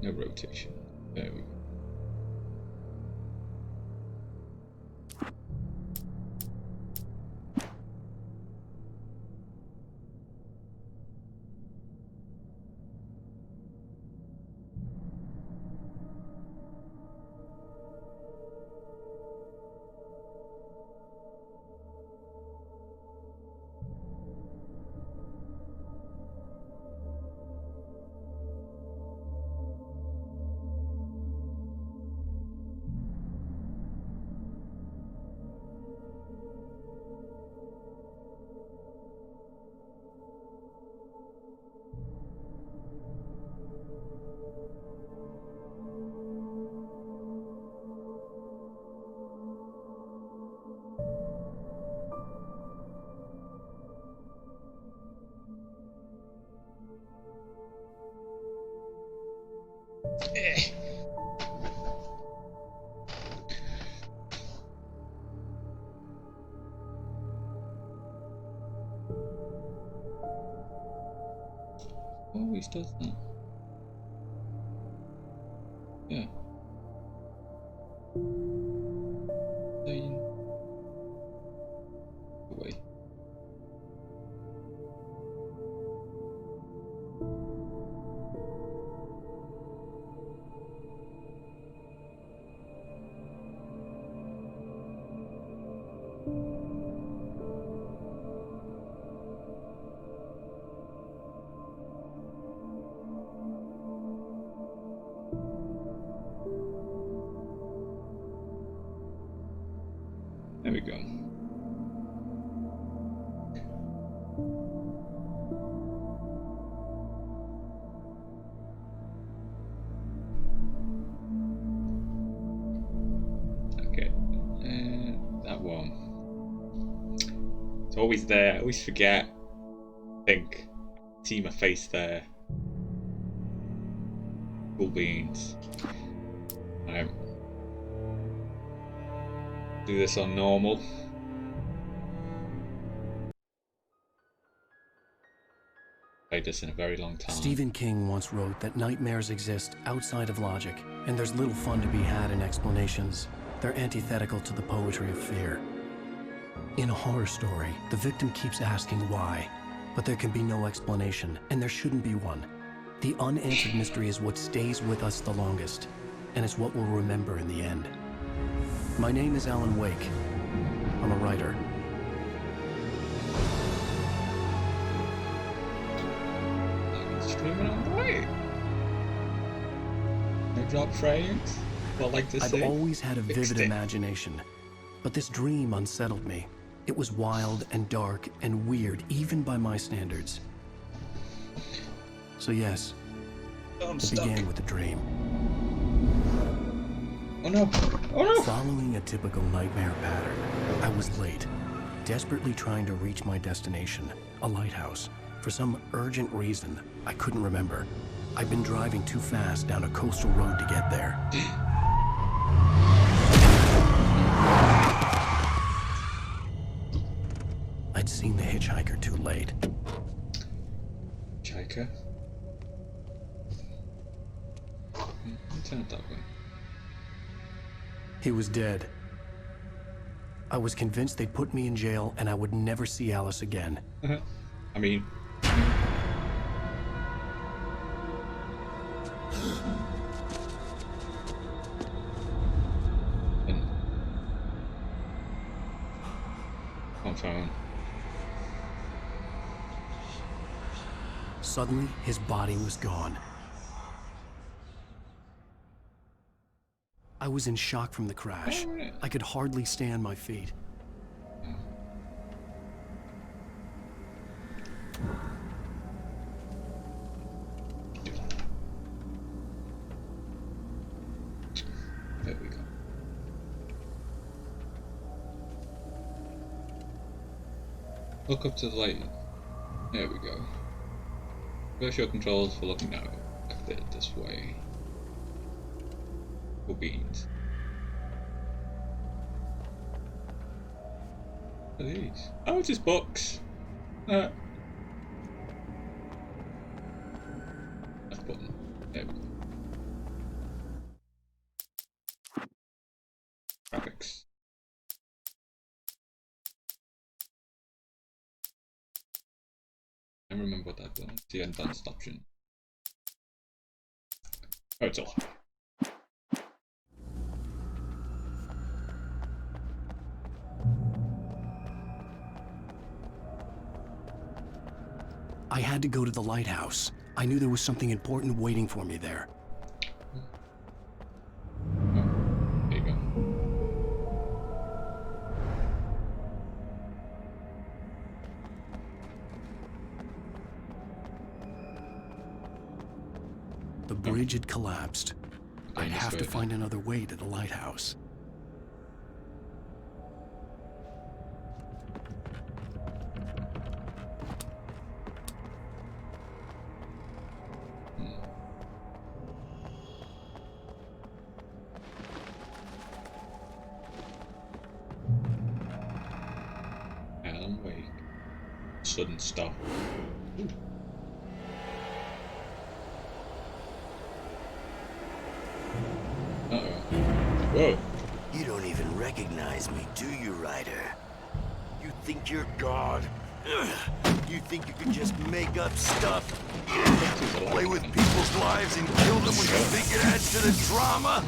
No rotation. There we go. Always does that. Yeah. Staying away. There we go. Okay, that one. It's always there. I always forget. Think. See my face there. Cool beans. Do this on normal. Played this in a very long time. Stephen King once wrote that nightmares exist outside of logic, and there's little fun to be had in explanations. They're antithetical to the poetry of fear. In a horror story, the victim keeps asking why, but there can be no explanation, and there shouldn't be one. The unanswered mystery is what stays with us the longest, and it's what we'll remember in the end. My name is Alan Wake. I'm a writer. Streaming on the way. No drop frames. Well, like to say. I've always had a vivid imagination, but this dream unsettled me. It was wild and dark and weird, even by my standards. So yes, it began with a dream. Oh no! Oh no! Following a typical nightmare pattern, I was late, desperately trying to reach my destination, a lighthouse. For some urgent reason, I couldn't remember. I'd been driving too fast down a coastal road to get there. I'd seen the hitchhiker too late. Hitchhiker? Turn it that way. He was dead. I was convinced they'd put me in jail and I would never see Alice again. I mean... on phone. Suddenly, his body was gone. I was in shock from the crash. I could hardly stand my feet. There we go. Look up to the light. There we go. Reverse your controls for looking out. Activate it this way. Cool beans. What are these? Oh, it's just books. That's button. There we go. remember what that was. The advanced option. Oh, it's all. I had to go to the lighthouse. I knew there was something important waiting for me there. There you go. The bridge had collapsed. I'd have to find another way to the lighthouse. Wake. Sudden stop. Ooh. Uh-oh. Whoa. You don't even recognize me, do you, Ryder? You think you're God? You think you can just make up stuff? Play with people's lives and kill them when you think it adds to the drama?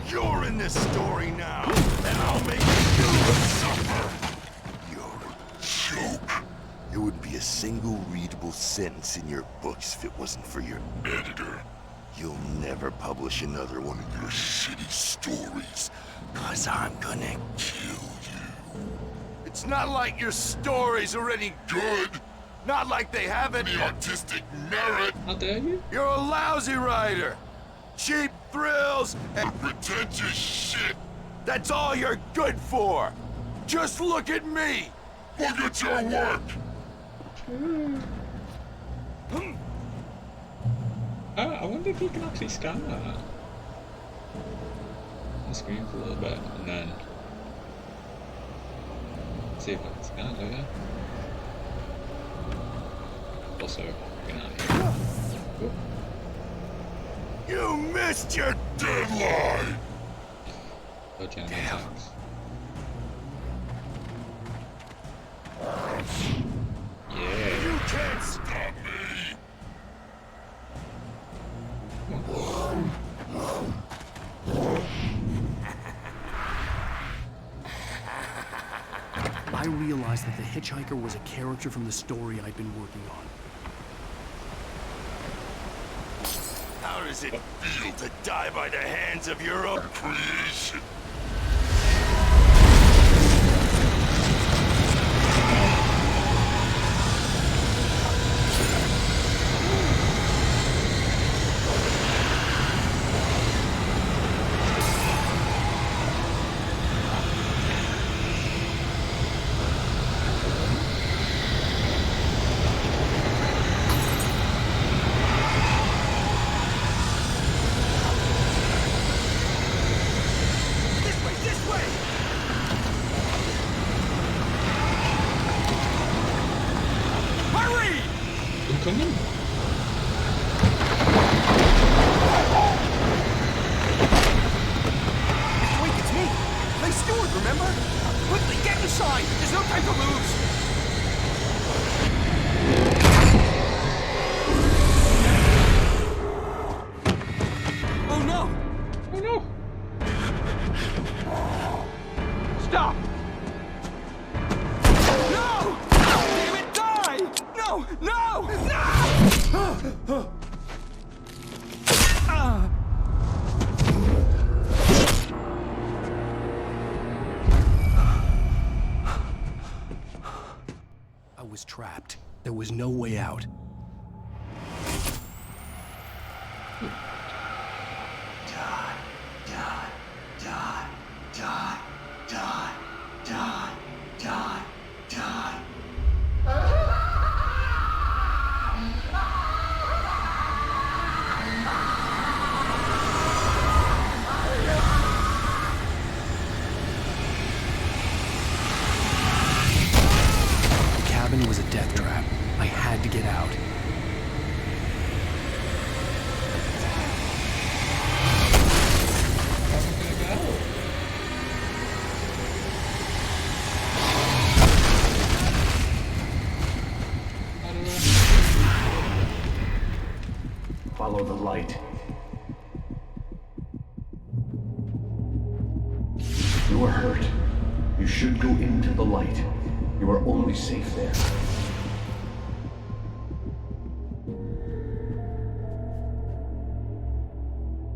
You're in this story now, and I'll make you suffer. You're a joke. There wouldn't be a single readable sentence in your books if it wasn't for your editor. You'll never publish another one of your shitty stories, 'cause I'm gonna kill you. It's not like your stories are any good. Not like they have any artistic merit. How dare you? You're a lousy writer. Cheap thrills and pretentious shit. That's all you're good for. Just look at me. Look at your work. I wonder if you can actually scan that on the screen for a little bit and then see if I can scan it, yeah? Also, get out of here. You missed your deadline. Damn. Yeah. You can't stop me. I realized that the hitchhiker was a character from the story I'd been working on. How does it feel to die by the hands of your own creation? Coming? Wait, it's me! Play steward, remember? Quickly, get inside! There's no time to lose! Oh no! Oh no! Stop! No! Damn it, die! No! No! No! I was trapped. There was no way out. The cabin was a death trap. I had to get out. Follow the light. You are hurt. You should go into the light. You are only safe there.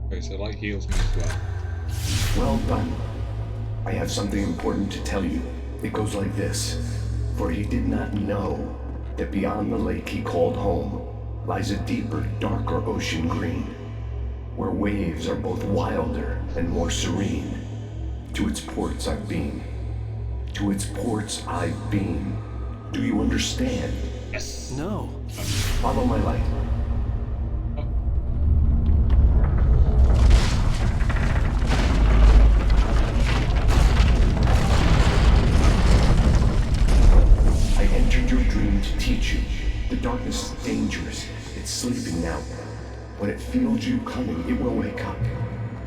Okay, so light heals me as well. Well done. I have something important to tell you. It goes like this. For he did not know that beyond the lake he called home lies a deeper, darker ocean green, where waves are both wilder and more serene. To its ports I've been. To its ports I've been. Do you understand? Yes. No. Follow my light. I entered your dream to teach you. The darkness is dangerous. It's sleeping now. When it feels you coming, it will wake up.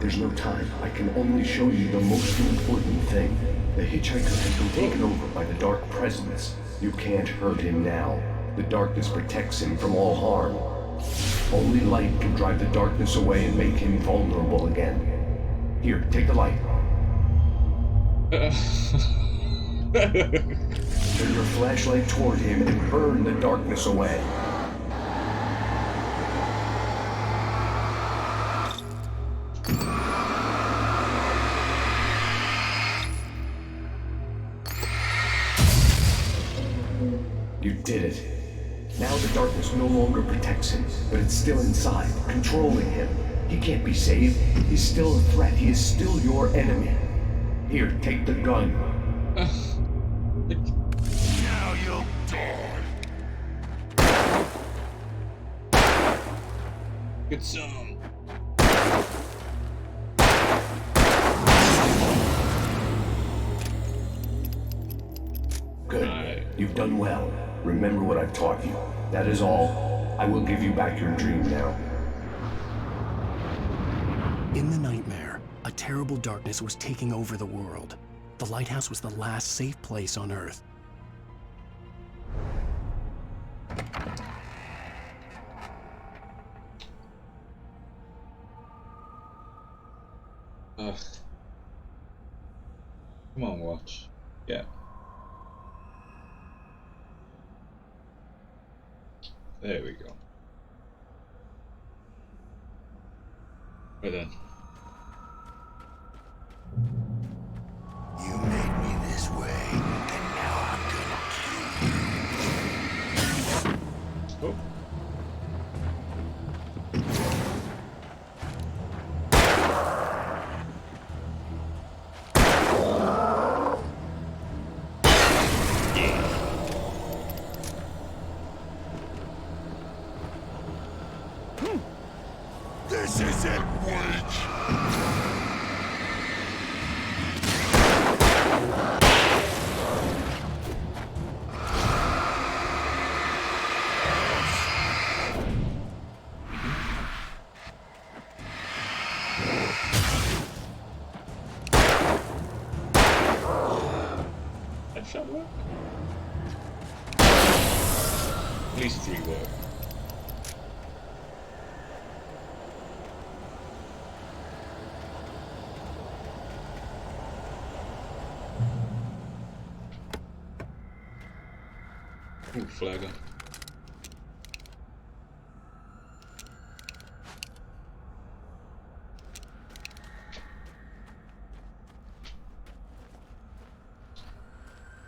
There's no time. I can only show you the most important thing. The hitchhiker has been taken over by the dark presence. You can't hurt him now. The darkness protects him from all harm. Only light can drive the darkness away and make him vulnerable again. Here, take the light. Turn your flashlight toward him and burn the darkness away. You did it. Now the darkness no longer protects him, but it's still inside, controlling him. He can't be saved. He's still a threat. He is still your enemy. Here, take the gun. Now you'll die. Good song. Good. Right. You've done well. Remember what I've taught you. That is all. I will give you back your dream now. In the nightmare, a terrible darkness was taking over the world. The lighthouse was the last safe place on Earth. Ugh. Come on, watch. Yeah. There we go. Right then. You made me this way, and now I'm gonna kill you. Oh. This isn't Wake. That shot work? At least 3 work. Ooh, flagger.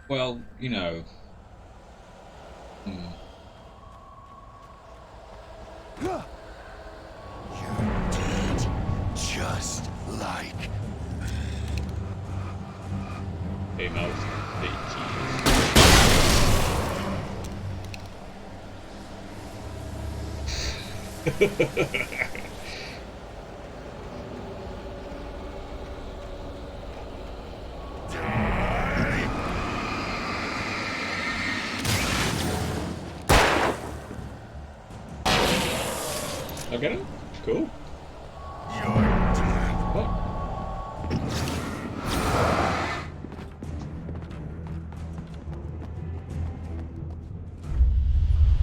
Well, you know. You did just like Hey, mouse. Hey, cheese. I get it? Cool. you're dead. What?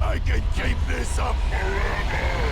I can keep this up forever.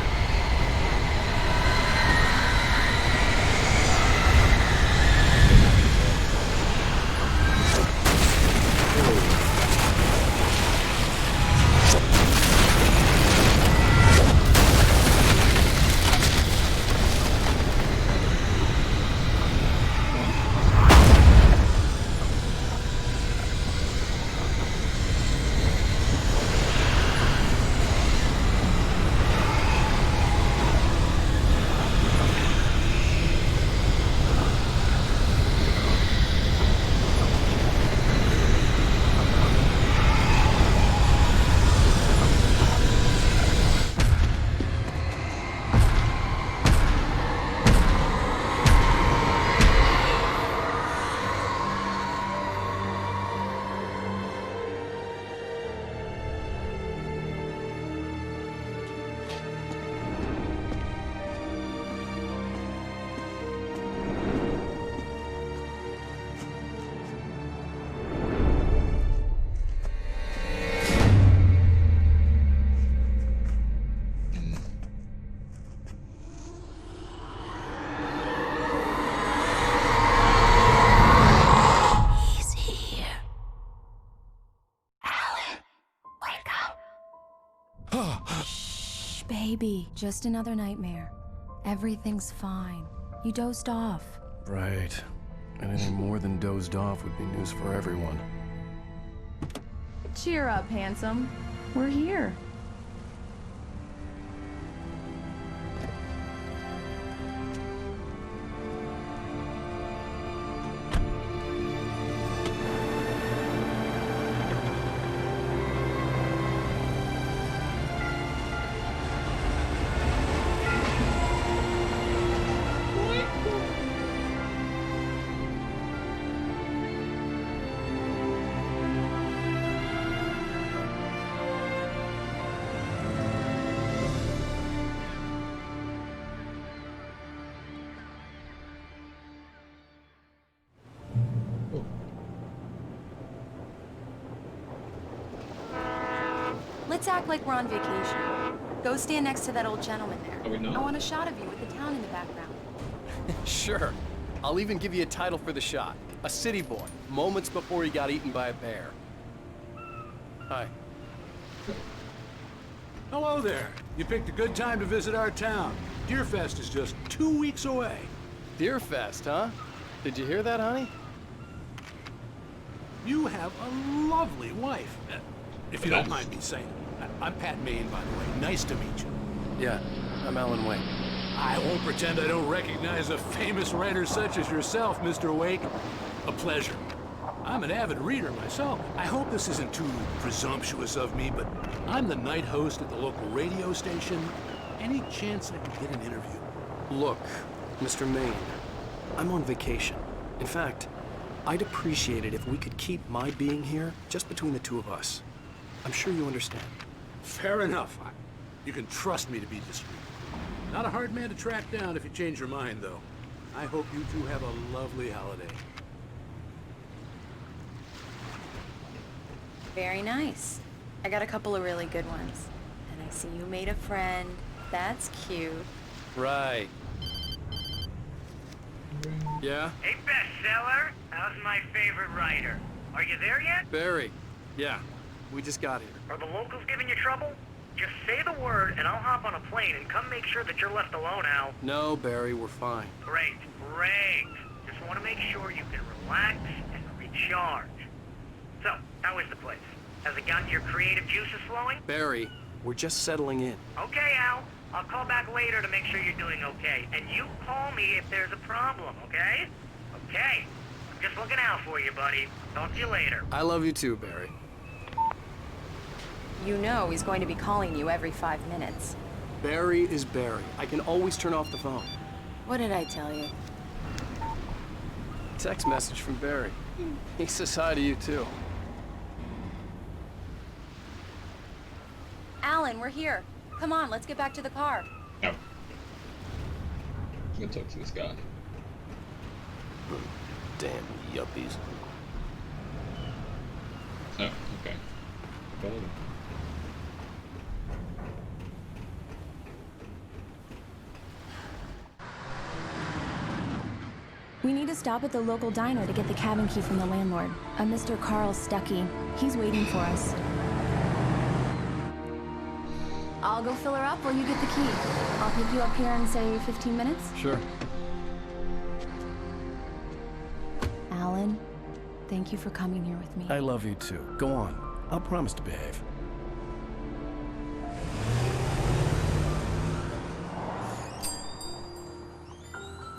Shh, baby. Just another nightmare. Everything's fine. You dozed off. Right. Anything more than dozed off would be news for everyone. Cheer up, handsome. We're here. Let's act like we're on vacation. Go stand next to that old gentleman there. Are we not? I want a shot of you with the town in the background. Sure. I'll even give you a title for the shot. A city boy, moments before he got eaten by a bear. Hi. Hello there. You picked a good time to visit our town. Deerfest is just 2 weeks away. Deerfest, huh? Did you hear that, honey? You have a lovely wife. If you don't mind me saying. I'm Pat Maine, by the way. Nice to meet you. Yeah, I'm Alan Wake. I won't pretend I don't recognize a famous writer such as yourself, Mr. Wake. A pleasure. I'm an avid reader myself. I hope this isn't too presumptuous of me, but I'm the night host at the local radio station. Any chance I could get an interview? Look, Mr. Maine, I'm on vacation. In fact, I'd appreciate it if we could keep my being here just between the two of us. I'm sure you understand. Fair enough. You can trust me to be discreet. Not a hard man to track down if you change your mind, though. I hope you two have a lovely holiday. Very nice. I got a couple of really good ones. And I see you made a friend. That's cute. Right. Yeah? Hey, bestseller. How's my favorite writer? Are you there yet? Barry. Yeah, we just got here. Are the locals giving you trouble? Just say the word and I'll hop on a plane and come make sure that you're left alone, Al. No, Barry, we're fine. Great, great. Just want to make sure you can relax and recharge. So, how is the place? Has it gotten your creative juices flowing? Barry, we're just settling in. Okay, Al. I'll call back later to make sure you're doing okay. And you call me if there's a problem, okay? Okay. I'm just looking out for you, buddy. Talk to you later. I love you too, Barry. You know he's going to be calling you every 5 minutes. Barry is Barry. I can always turn off the phone. What did I tell you? Text message from Barry. He says hi to you too. Alan, we're here. Come on, let's get back to the car. No. I'm gonna talk to this guy. Damn yuppies. Oh, okay. Follow them. We need to stop at the local diner to get the cabin key from the landlord, a Mr. Carl Stuckey. He's waiting for us. I'll go fill her up while you get the key. I'll pick you up here in, say, 15 minutes. Sure. Alan, thank you for coming here with me. I love you too. Go on. I'll promise to behave.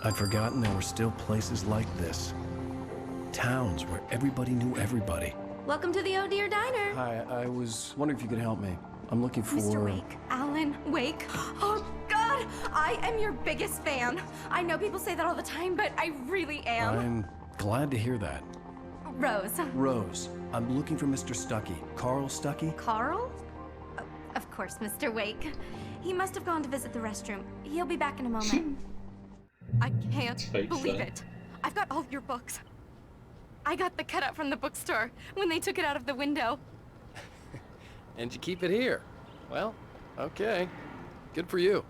I'd forgotten there were still places like this. Towns where everybody knew everybody. Welcome to the Oh Dear Diner. Hi, I was wondering if you could help me. I'm looking for... Mr. Wake. Alan Wake. Oh, God! I am your biggest fan. I know people say that all the time, but I really am. I'm glad to hear that. Rose. Rose, I'm looking for Mr. Stuckey. Carl Stuckey? Carl? Of course, Mr. Wake. He must have gone to visit the restroom. He'll be back in a moment. I can't Fake believe that. it. I've got all your books. I got the cutout from the bookstore when they took it out of the window. And you keep it here. Well, okay. Good for you.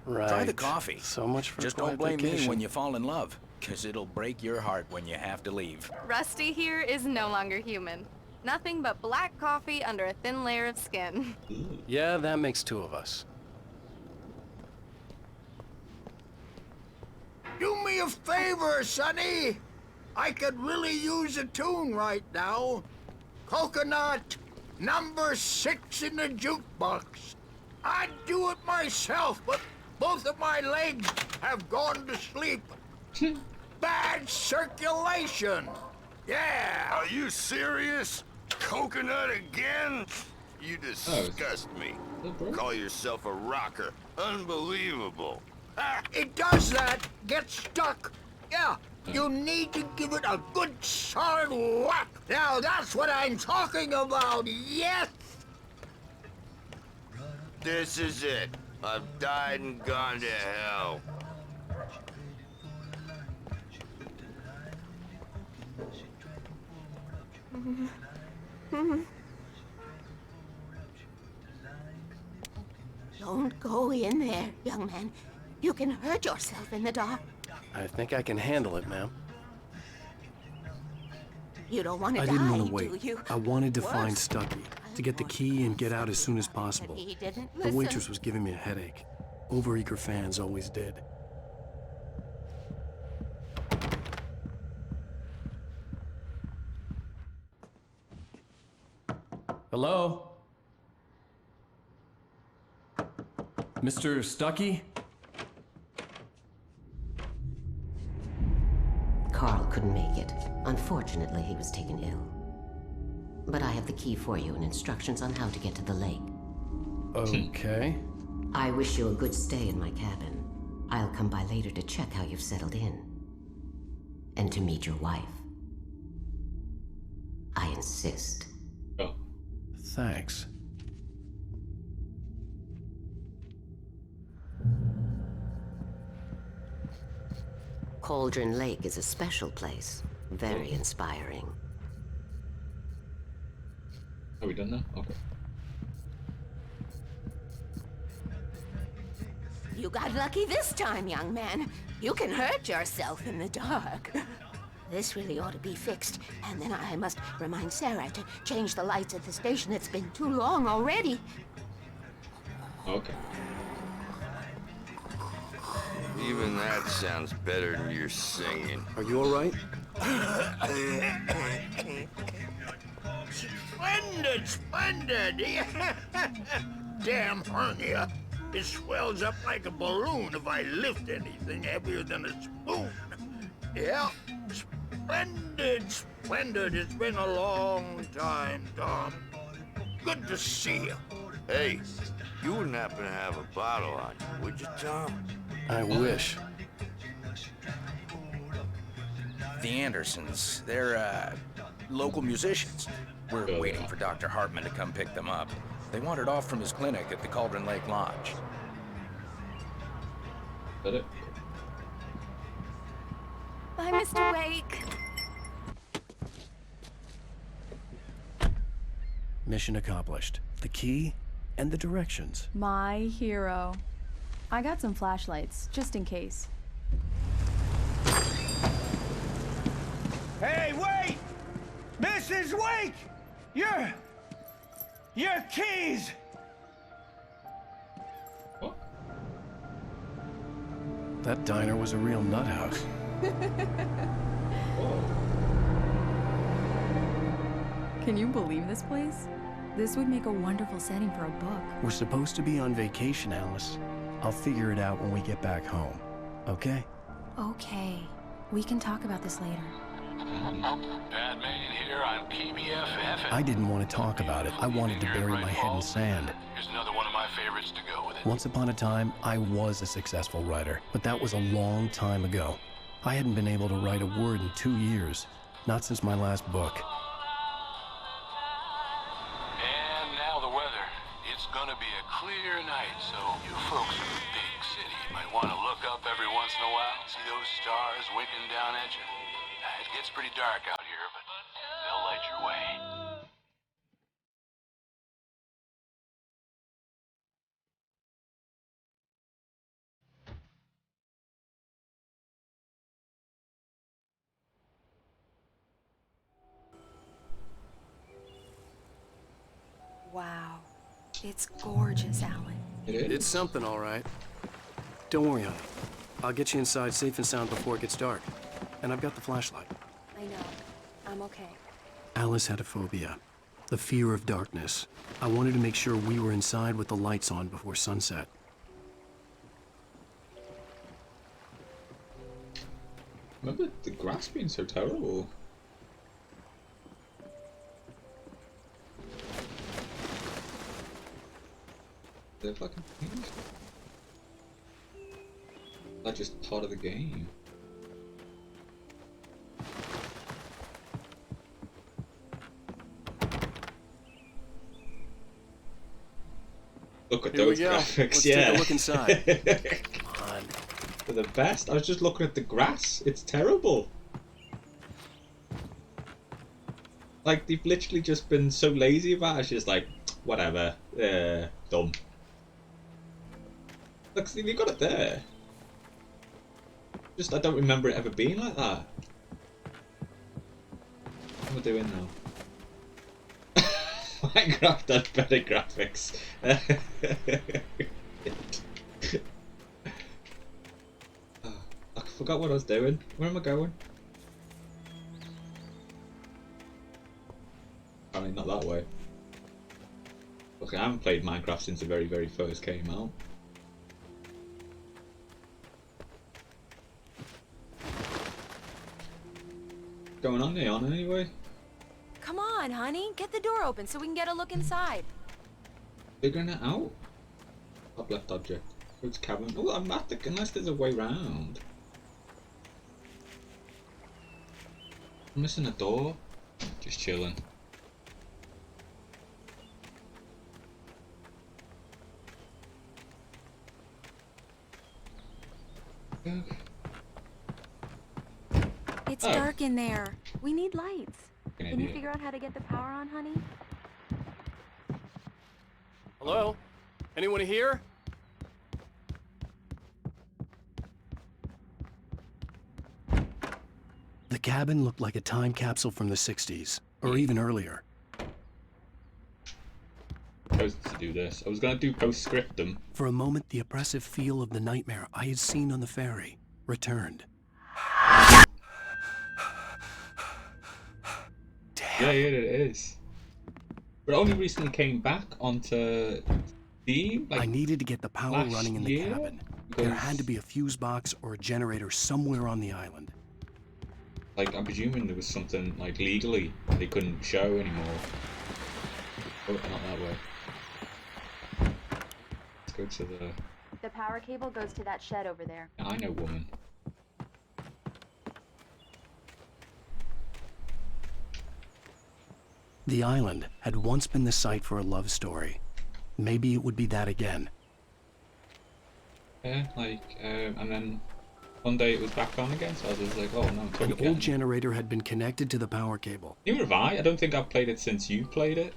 Right. Try the coffee. So much for Just quiet don't blame vacation. me when you fall in love. 'Cause it'll break your heart when you have to leave. Rusty here is no longer human. Nothing but black coffee under a thin layer of skin. Yeah, that makes two of us. Do me a favor, Sonny. I could really use a tune right now. Coconut, number 6 in the jukebox. I'd do it myself, but both of my legs have gone to sleep. Bad circulation. Yeah. Are you serious? Coconut again? You disgust me. Call yourself a rocker. Unbelievable. It does that. Get stuck. Yeah. You need to give it a good solid whack. Now that's what I'm talking about. Yes. This is it. I've died and gone to hell. Don't go in there, young man. You can hurt yourself in the dark. I think I can handle it, ma'am. You don't want to I die, didn't want to do wait. you? I wanted to find Worse. Stucky, to get the key and get out as soon as possible. He didn't The listen. waitress was giving me a headache. Overeager fans always did. Hello? Mr. Stucky? Carl couldn't make it. Unfortunately, he was taken ill. But I have the key for you and instructions on how to get to the lake. Okay. I wish you a good stay in my cabin. I'll come by later to check how you've settled in. And to meet your wife. I insist. Thanks. Cauldron Lake is a special place. Very inspiring. Are we done now? Okay. You got lucky this time, young man. You can hurt yourself in the dark. This really ought to be fixed, and then I must remind Sarah to change the lights at the station. It's been too long already. Okay. Even that sounds better than your singing. Are you all right? Splendid, splendid. Damn hernia. It swells up like a balloon if I lift anything heavier than a spoon. Yeah, splendid, splendid. It's been a long time, Tom. Good to see you. Hey, you wouldn't happen to have a bottle on you, would you, Tom? I wish. The Andersons, they're, local musicians. We're waiting for Dr. Hartman to come pick them up. They wandered off from his clinic at the Cauldron Lake Lodge. Is that it? Bye, Mr. Wake. Mission accomplished. The key and the directions. My hero. I got some flashlights, just in case. Hey, wait! Mrs. Wake! Your keys! That diner was a real nut house. Can you believe this place? This would make a wonderful setting for a book. We're supposed to be on vacation, Alice. I'll figure it out when we get back home. Okay? Okay. We can talk about this later. Batman here on PBFF. I didn't want to talk about it. I wanted to bury my head in sand. Here's another one of my favorites to go with it. Once upon a time, I was a successful writer, but that was a long time ago. I hadn't been able to write a word in 2 years, not since my last book. And now the weather. It's gonna be a clear night, so you folks in the big city might want to look up every once in a while, see those stars winking down at you. It gets pretty dark out here, but they'll light your way. Wow. It's gorgeous, Alan. It is. It's something, all right. Don't worry, honey. I'll get you inside safe and sound before it gets dark. And I've got the flashlight. I know. I'm okay. Alice had a phobia. The fear of darkness. I wanted to make sure we were inside with the lights on before sunset. Remember the grass being so terrible? They're fucking things. They're just part of the game. Look at those graphics, Let's yeah. take a look inside. Come on. They're the best. I was just looking at the grass. It's terrible. Like, they've literally just been so lazy about it. It's just like, whatever. Dumb. Look, see, they got it there. Just, I don't remember it ever being like that. What am I doing now? Minecraft had better graphics. I forgot what I was doing. Where am I going? I mean, not that way. Look, I haven't played Minecraft since the very, very first came out. What's going on, Neon, anyway? Come on, honey. Get the door open so we can get a look inside. Figuring it out? Top left object. Which cabin? Oh, I'm at the... Unless there's a way round. I'm missing a door. Just chilling. It's dark in there. We need lights. Good Can you idea. figure out how to get the power on, honey? Hello? Anyone here? The cabin looked like a time capsule from the 60s, or even earlier. Supposed to do this. I was gonna do postscriptum. For a moment, the oppressive feel of the nightmare I had seen on the ferry returned. Yeah, it is. But it only recently came back onto Steam. Like, I needed to get the power last running in the year? cabin. There had to be a fuse box or a generator somewhere on the island. Like, I'm presuming there was something, like, legally they couldn't show anymore. Oh, not that way. Let's go to the... The power cable goes to that shed over there. I know, woman. The island had once been the site for a love story. Maybe it would be that again. Yeah, like, and then one day it was back on again, so I was like, oh no, I'm totally An old generator had been connected to the power cable. Neither have I. I don't think I've played it since you played it.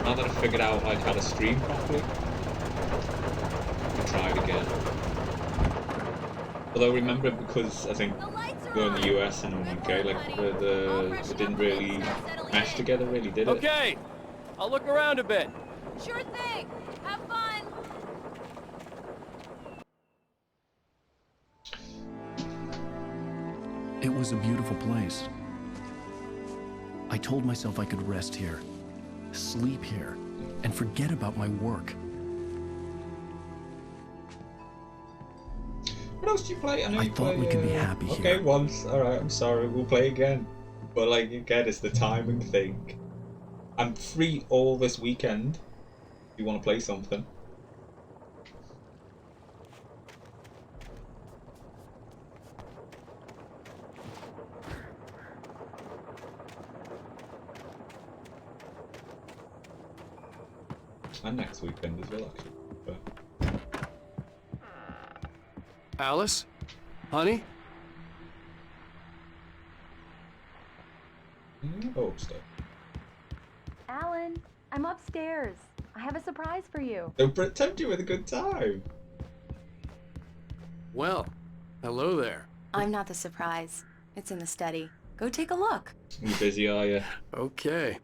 Now that I've figured out like how to stream properly, I'll try it again. Although remember, because I think we're in the US and UK, like it didn't really mesh together, really, did it? Okay, I'll look around a bit. Sure thing. Have fun. It was a beautiful place. I told myself I could rest here, sleep here, and forget about my work. What else do you play? I know you thought play, we could be happy okay, here. once. Alright, I'm sorry. We'll play again. But like, again, it's the timing thing. I'm free all this weekend. If you want to play something. And next weekend as well, actually. But... Alice? Honey? Oh, stuff. Alan, I'm upstairs. I have a surprise for you. Don't pretend you with a good time. Well, Hello there. I'm not the surprise. It's in the study. Go take a look. You busy, are you? Okay.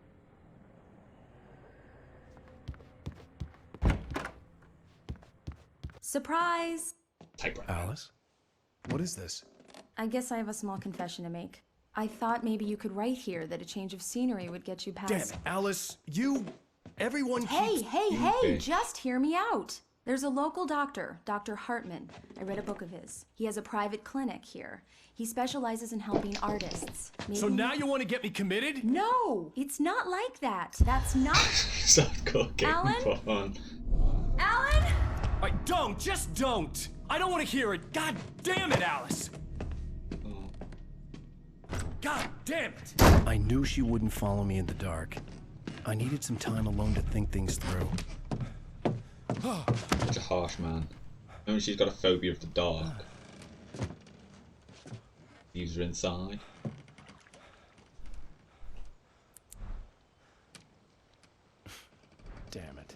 Surprise! Typewriter. Alice? What is this? I guess I have a small confession to make. I thought maybe you could write here that a change of scenery would get you past... Damn it, Alice, everyone Hey, keeps... hey, just hear me out. There's a local doctor, Dr. Hartman. I read a book of his. He has a private clinic here. He specializes in helping artists. So now you want to get me committed? No, it's not like that. That's not... Softcore game Alan? fun. Alan? Just don't! I don't want to hear it! God damn it, Alice! God damn it! I knew she wouldn't follow me in the dark. I needed some time alone to think things through. Such a harsh man. Maybe she's got a phobia of the dark. Leaves her inside. Damn it.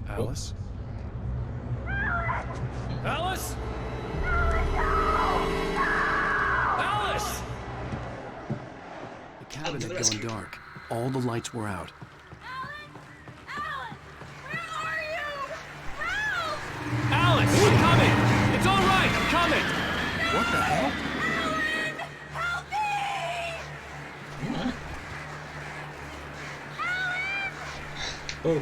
Alice? Alice? Alice! The cabin had gone dark. All the lights were out. Alice, I'm coming! It's all right, I'm coming! What the hell? Oh,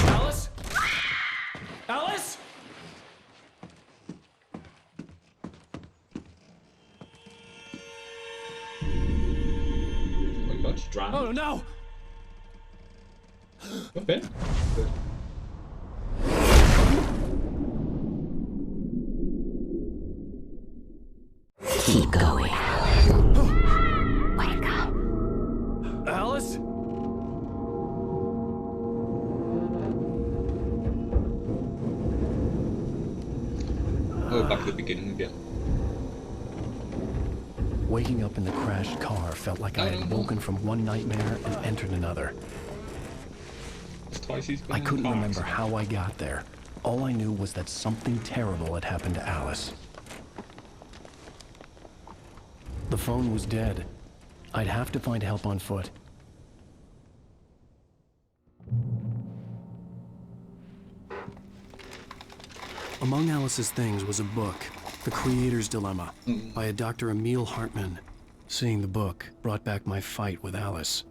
Alice? Alice? oh my god, she drowned. Oh no! Okay. Good. Keep going. Wake up. Alice? Oh, back at the beginning again. Waking up in the crashed car felt like I had woken from one nightmare and entered another. It's twice he's been I in couldn't the car remember accident. how I got there. All I knew was that something terrible had happened to Alice. The phone was dead. I'd have to find help on foot. Among Alice's things was a book, The Creator's Dilemma, by a Dr. Emil Hartman. Seeing the book brought back my fight with Alice.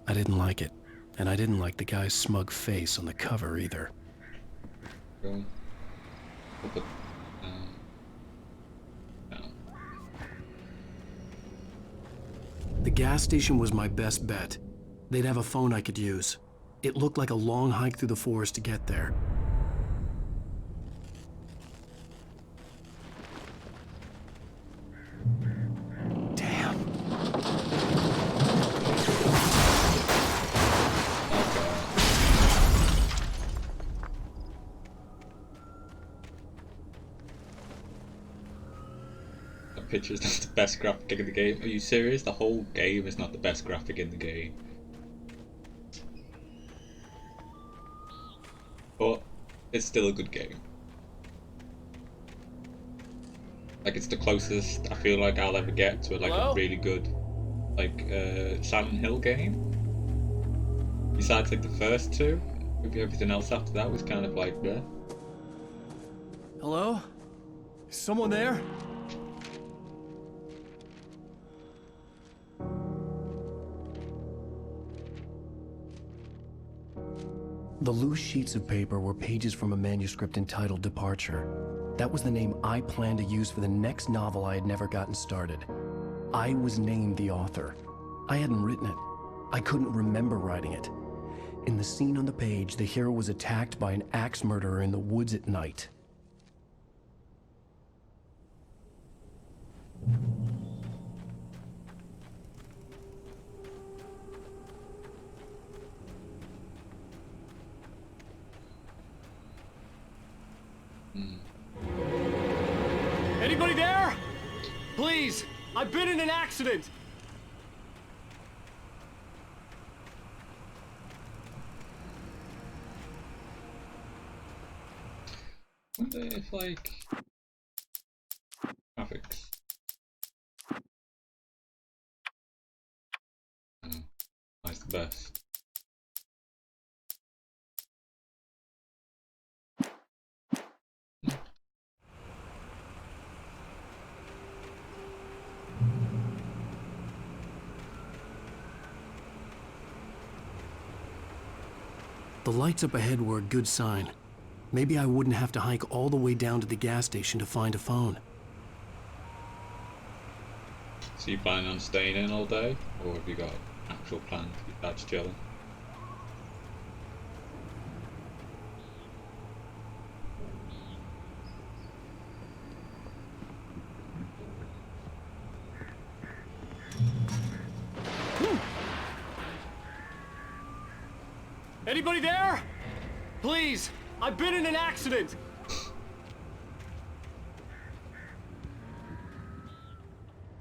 I didn't like it, and I didn't like the guy's smug face on the cover either. Really? But, no. The gas station was my best bet. They'd have a phone I could use. It looked like a long hike through the forest to get there. Damn. The picture's not the best graphic in the game. Are you serious? The whole game is not the best graphic in the game. But it's still a good game. Like, it's the closest I feel like I'll ever get to like a really good Silent Hill game. Besides like the first two, maybe everything else after that was kind of like bleh. Hello? Is someone there? The loose sheets of paper were pages from a manuscript entitled Departure. That was the name I planned to use for the next novel I had never gotten started. I was named the author. I hadn't written it. I couldn't remember writing it. In the scene on the page, the hero was attacked by an axe murderer in the woods at night. Anybody there? Please, I've been in an accident. I wonder if, like, graphics. Oh, that's the best. The lights up ahead were a good sign. Maybe I wouldn't have to hike all the way down to the gas station to find a phone. So you planning on staying in all day, or have you got actual plans? That's chilling. Anybody there? Please, I've been in an accident.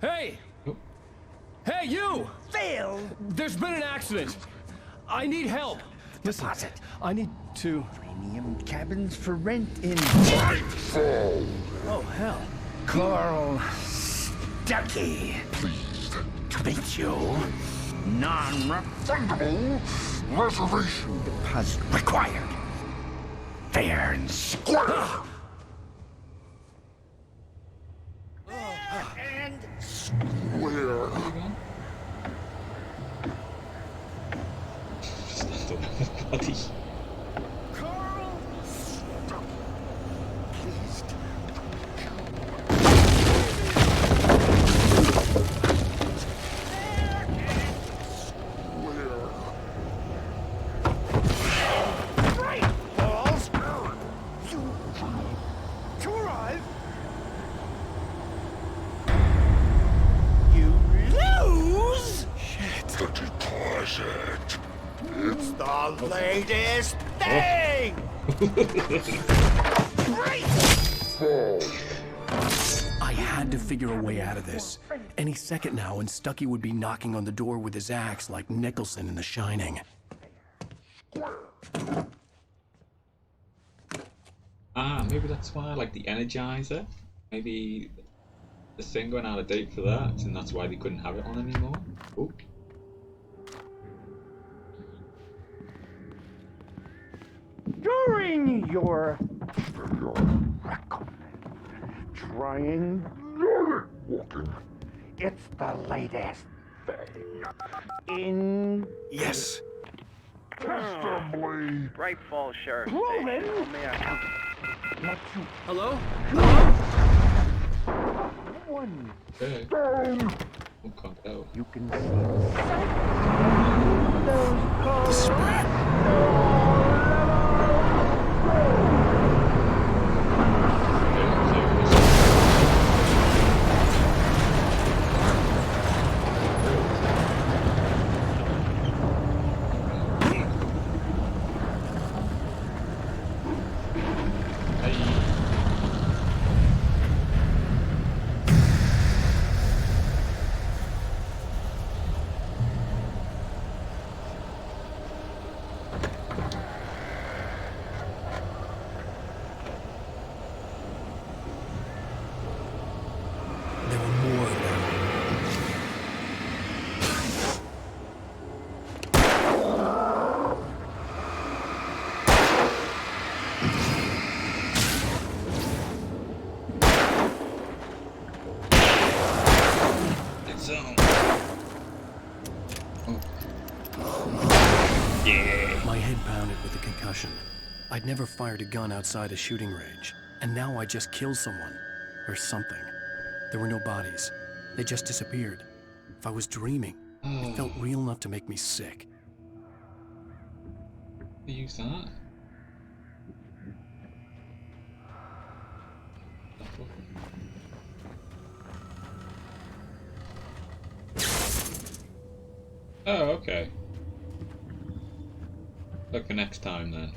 Hey! Hey, you! Phil! There's been an accident. I need help. Listen, I need to... Premium cabins for rent in... Oh, hell. Carl Stuckey. Pleased to meet you. Non-refundable reservation deposit required. Fair and square. And square. Buddy. Carl Stuckey. Pleased. It's the latest thing! I had to figure a way out of this. Any second now, and Stuckey would be knocking on the door with his axe like Nicholson in The Shining. Ah, maybe that's why, like the Energizer. Maybe the thing went out of date for that, and that's why they couldn't have it on anymore. Oh. During your trying walking, it's the latest thing in Yes. testably Right fall, Sheriff. proven. Hello? One Okay. stone. Oh, can't tell. You can see those The spread. There were more of them. It's Yeah. My head pounded with a concussion. I'd never fired a gun outside a shooting range, and now I just killed someone. Or something. There were no bodies. They just disappeared. If I was dreaming, it felt real enough to make me sick. Use that. Oh, okay. Look for next time then.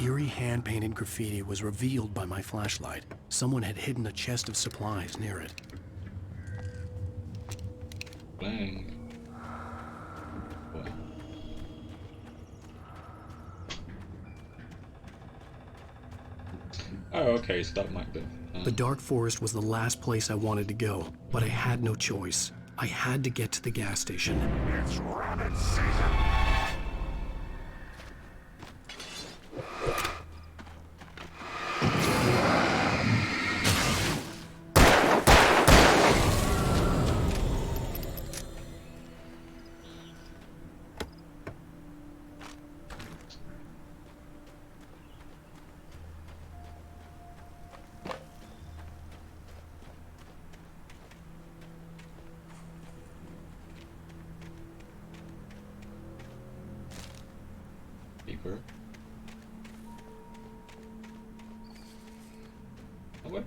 eerie hand-painted graffiti was revealed by my flashlight. Someone had hidden a chest of supplies near it. Bang. What? Oh, okay, so that might be. The dark forest was the last place I wanted to go, but I had no choice. I had to get to the gas station. It's rabbit season! Deeper. Oh, what?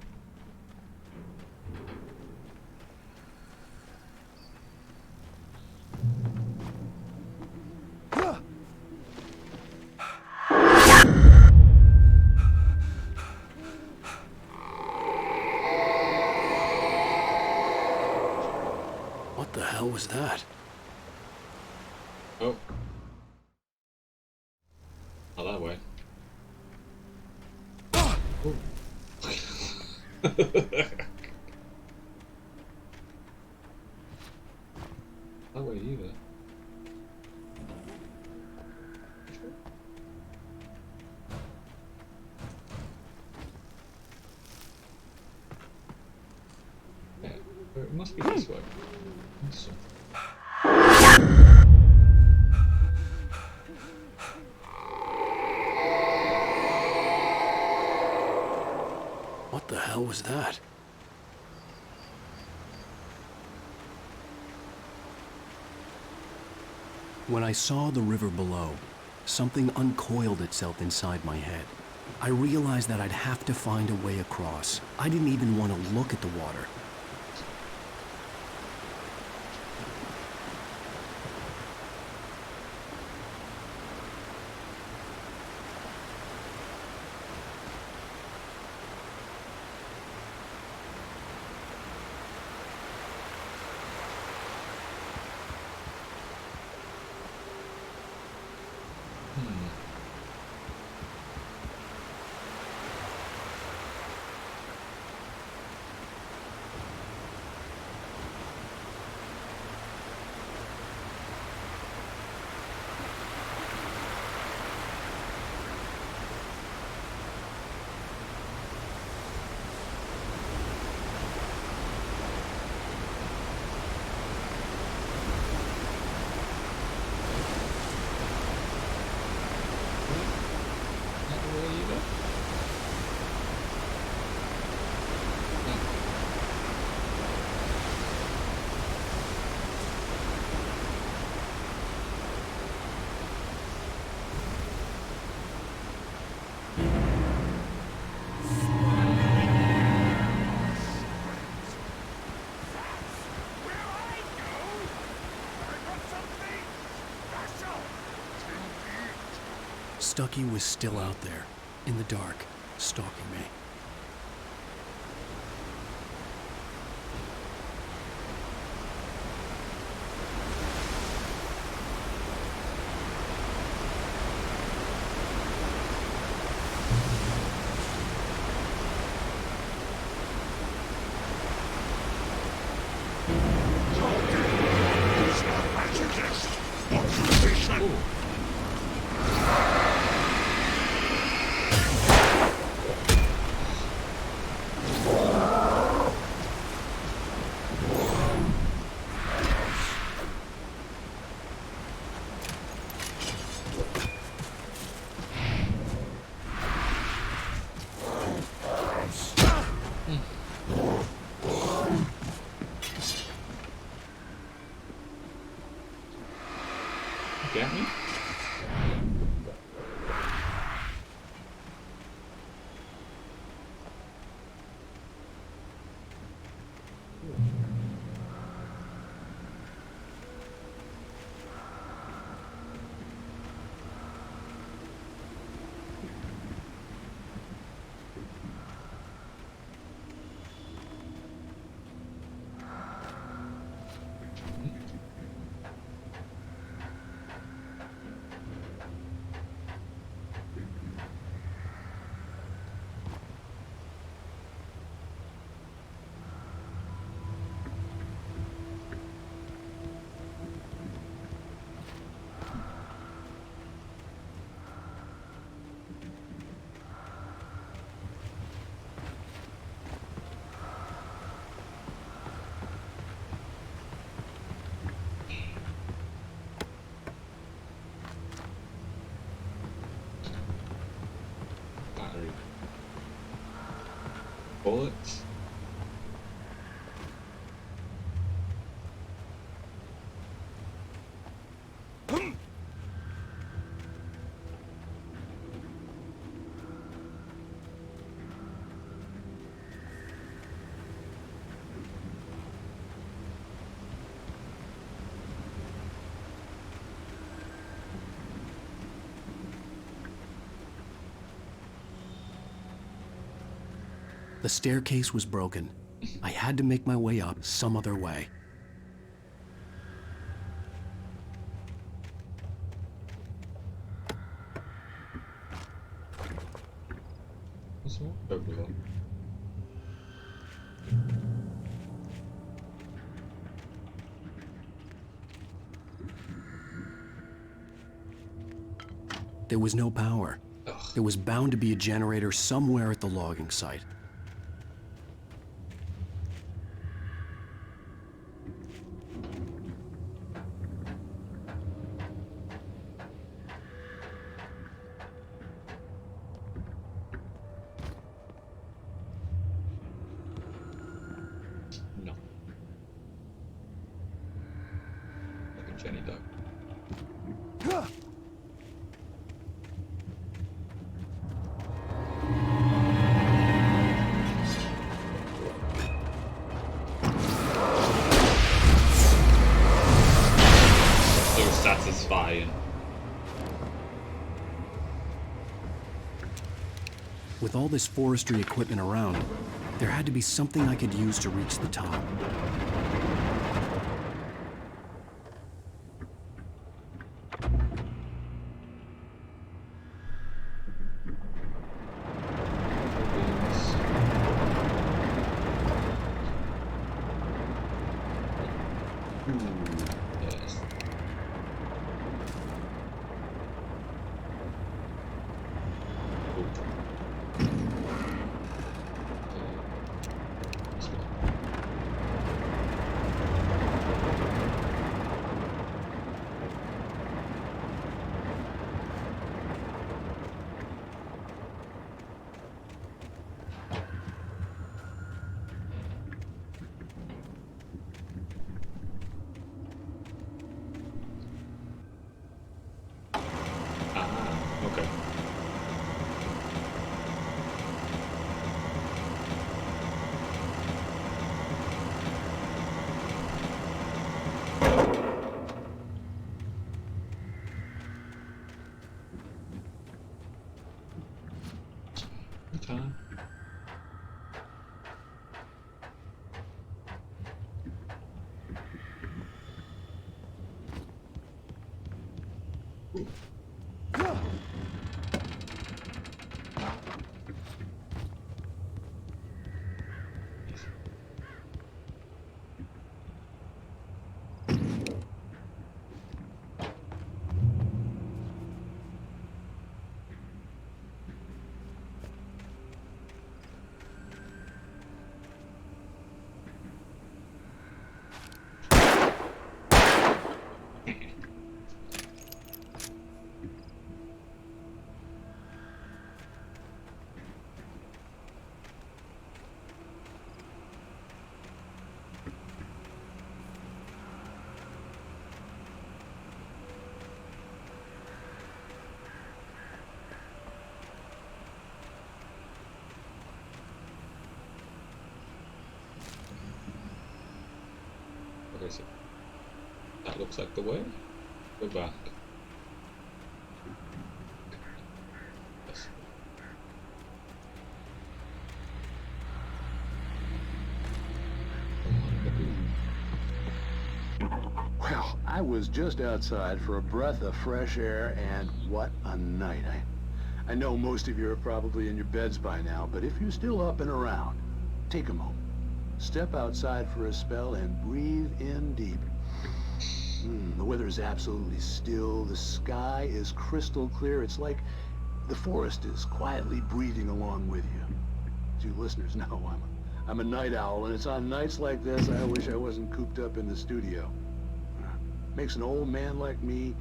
What the hell was that? Oh. Not that way. Oh. That way either. Yeah, it must be this way. So. What the hell was that? When I saw the river below, something uncoiled itself inside my head. I realized that I'd have to find a way across. I didn't even want to look at the water. Stucky was still out there, in the dark, stalking me. Bullets. The staircase was broken. I had to make my way up some other way. What's wrong over there? There was no power. Ugh. There was bound to be a generator somewhere at the logging site. No. Like a Jenny duck. So satisfying. With all this forestry equipment around, there had to be something I could use to reach the top. Yes. Okay. Okay. What is it? That looks like the way. Go back. Yes. Well, I was just outside for a breath of fresh air, and what a night. I know most of you are probably in your beds by now, but if you're still up and around, take a moment. Step outside for a spell and breathe in deep. The weather is absolutely still. The sky is crystal clear. It's like the forest is quietly breathing along with you. As you listeners know, I'm a night owl, and it's on nights like this I wish I wasn't cooped up in the studio. Makes an old man like me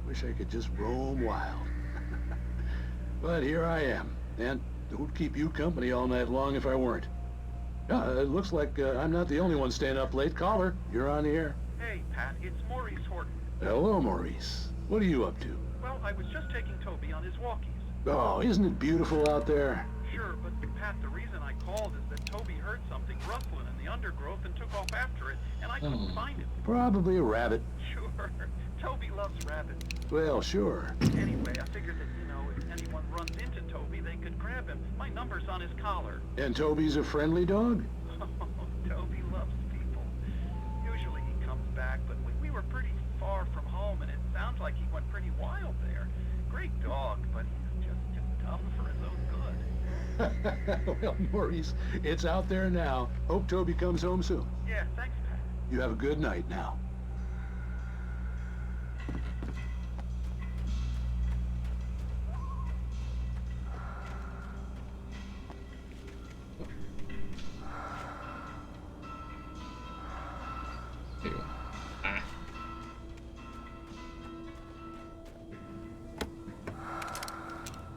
wish I could just roam wild. But here I am, and Don't keep you company all night long if I weren't. It looks like I'm not the only one staying up late. Caller, you're on the air. Hey, Pat, it's Maurice Horton. Hello, Maurice. What are you up to? Well, I was just taking Toby on his walkies. Oh, isn't it beautiful out there? Sure, but Pat, the reason I called is that Toby heard something rustling in the undergrowth and took off after it, and I couldn't find it. Probably a rabbit. Sure, Toby loves rabbits. Well, sure. Anyway, I figured that, if anyone runs into Toby, they could grab him. My number's on his collar. And Toby's a friendly dog? Toby loves people. Usually he comes back, but we were pretty far from home, and it sounds like he went pretty wild there. Great dog, but he's just too tough for his own good. Well, Maurice, it's out there now. Hope Toby comes home soon. Yeah, thanks, Pat. You have a good night now.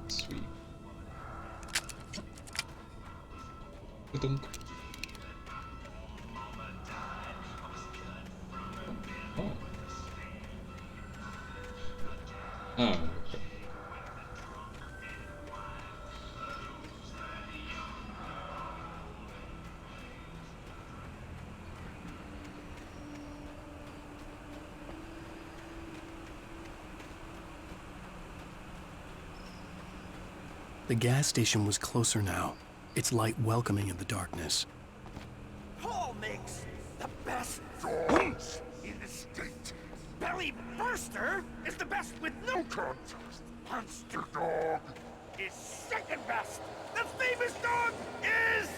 Sweet. Ba-dunk. Oh. Oh, okay. The gas station was closer now, its light welcoming in the darkness. Paul makes the best dogs in the state. Belly Burster is the best with no contest. Monster Dog is second best. The famous dog is...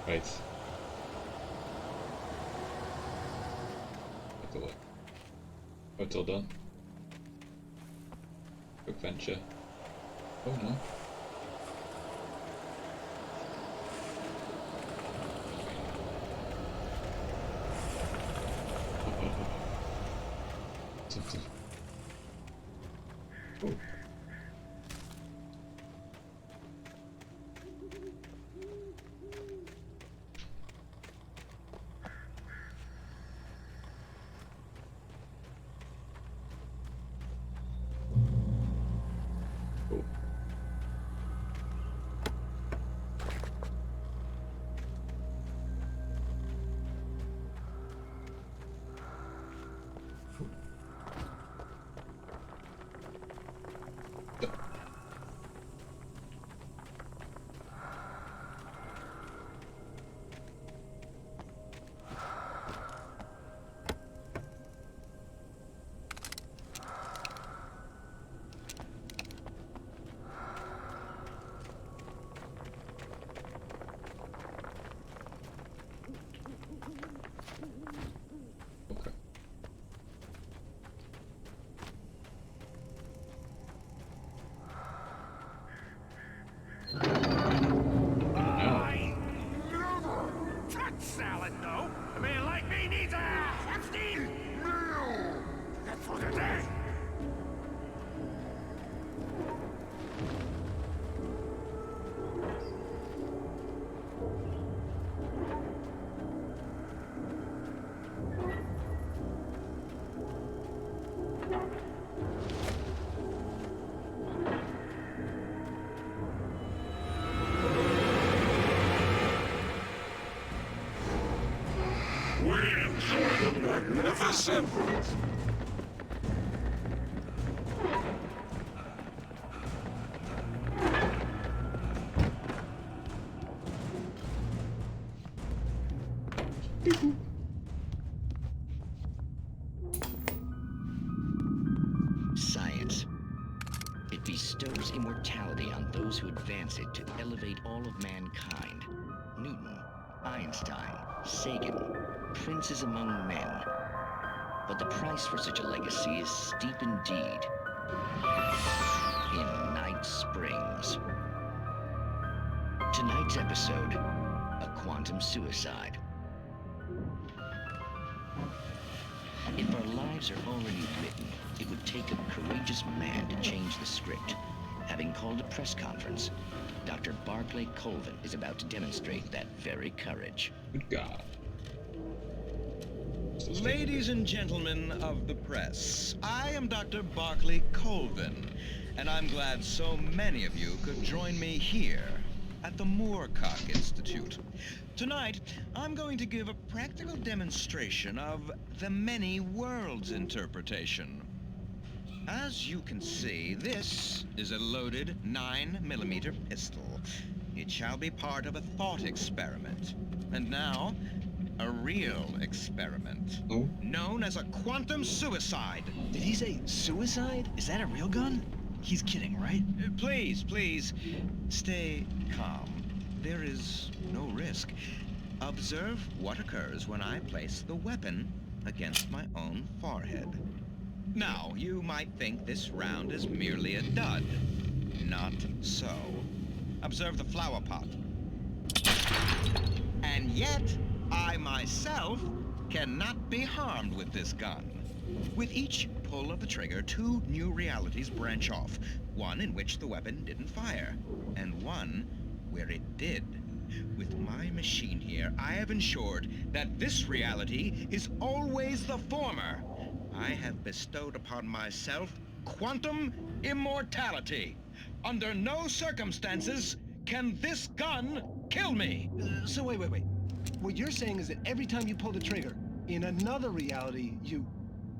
Right. Take a look. Oh, it's all done. Quick venture. Oh no. Something. Oh. Me neither! Epstein! No! That's for today! Magnificent! Science. It bestows immortality on those who advance it to elevate all of mankind. Newton, Einstein, Sagan, princes among men. But the price for such a legacy is steep indeed. In Night Springs. Tonight's episode, a quantum suicide. If our lives are already written, it would take a courageous man to change the script. Having called a press conference, Dr. Barclay Colvin is about to demonstrate that very courage. Good God. Ladies and gentlemen of the press, I am Dr. Barclay Colvin, and I'm glad so many of you could join me here at the Moorcock Institute. Tonight, I'm going to give a practical demonstration of the many worlds interpretation. As you can see, this is a loaded 9mm pistol. It shall be part of a thought experiment. And now, a real experiment. Known as a quantum suicide. Did he say suicide? Is that a real gun? He's kidding, right? Please, please, stay calm. There is no risk. Observe what occurs when I place the weapon against my own forehead. Now, you might think this round is merely a dud. Not so. Observe the flower pot. And yet, I myself cannot be harmed with this gun. With each pull of the trigger, two new realities branch off. One in which the weapon didn't fire, and one where it did. With my machine here, I have ensured that this reality is always the former. I have bestowed upon myself quantum immortality. Under no circumstances can this gun kill me. So wait. What you're saying is that every time you pull the trigger, in another reality, you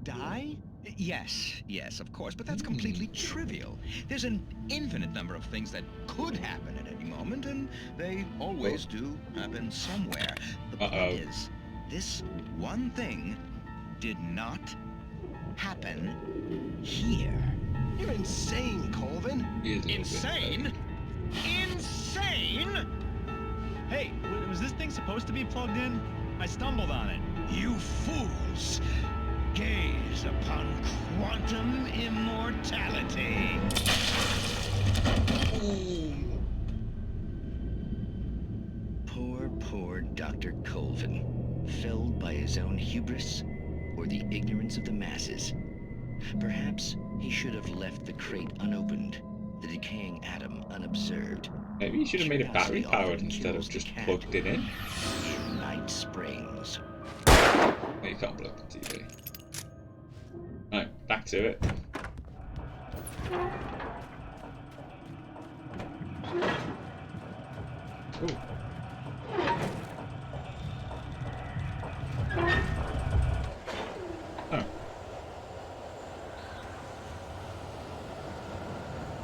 die? Yes, of course, but that's completely trivial. There's an infinite number of things that could happen at any moment, and they always do happen somewhere. The point is, this one thing did not happen here. You're insane, Colvin. Insane? Insane? Hey, was this thing supposed to be plugged in? I stumbled on it. You fools! Gaze upon quantum immortality. Poor Dr. Colvin, felled by his own hubris or the ignorance of the masses. Perhaps he should have left the crate unopened, the decaying atom unobserved. Maybe you should have made it battery powered instead of just plugged it in. In Night Springs. Oh, you can't plug the TV. Right, back to it. Ooh. Oh.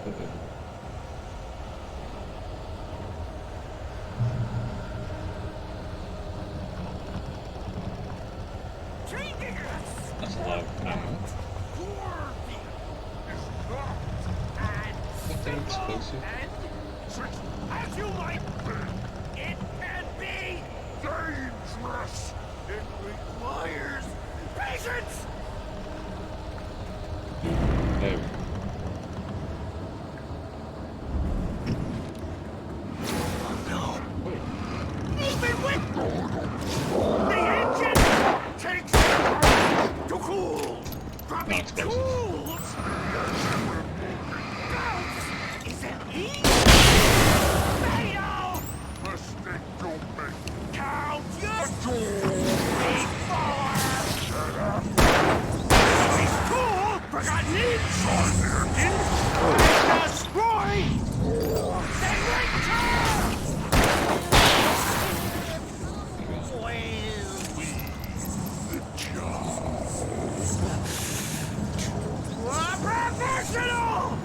Okay. That's a lot of ammo. Nothing explosive. As you might be, it can be dangerous. It requires patience. There. No. Even with the engine. explosives. Is that me? Fatal! Mistake don't make. Carl, just big baller! Shut up! He's cool, but I need destroy! They return! Professional!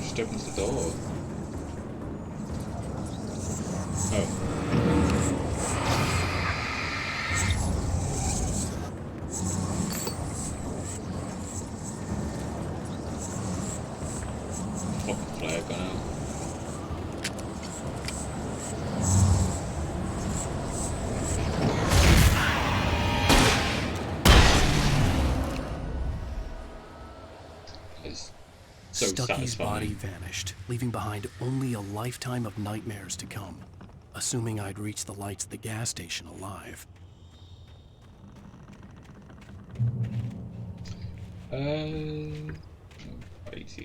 Just opens the door. Oh. Fucking flare gone out. It's so Stucky's satisfying. body vanished, leaving behind only a lifetime of nightmares to come, assuming I'd reached the lights at the gas station alive. 18,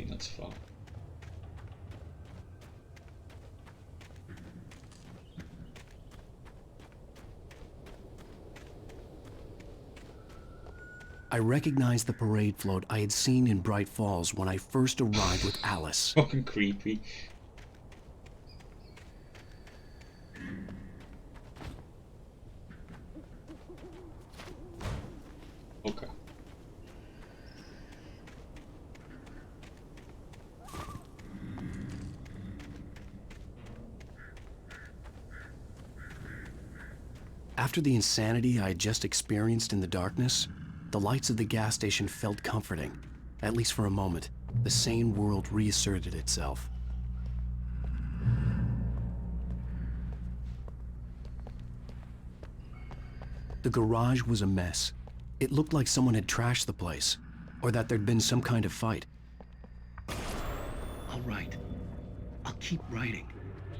that's fine. I recognized the parade float I had seen in Bright Falls when I first arrived with Alice. Fucking creepy. Okay. After the insanity I had just experienced in the darkness, the lights of the gas station felt comforting. At least for a moment, the sane world reasserted itself. The garage was a mess. It looked like someone had trashed the place, or that there'd been some kind of fight. I'll write. I'll keep writing.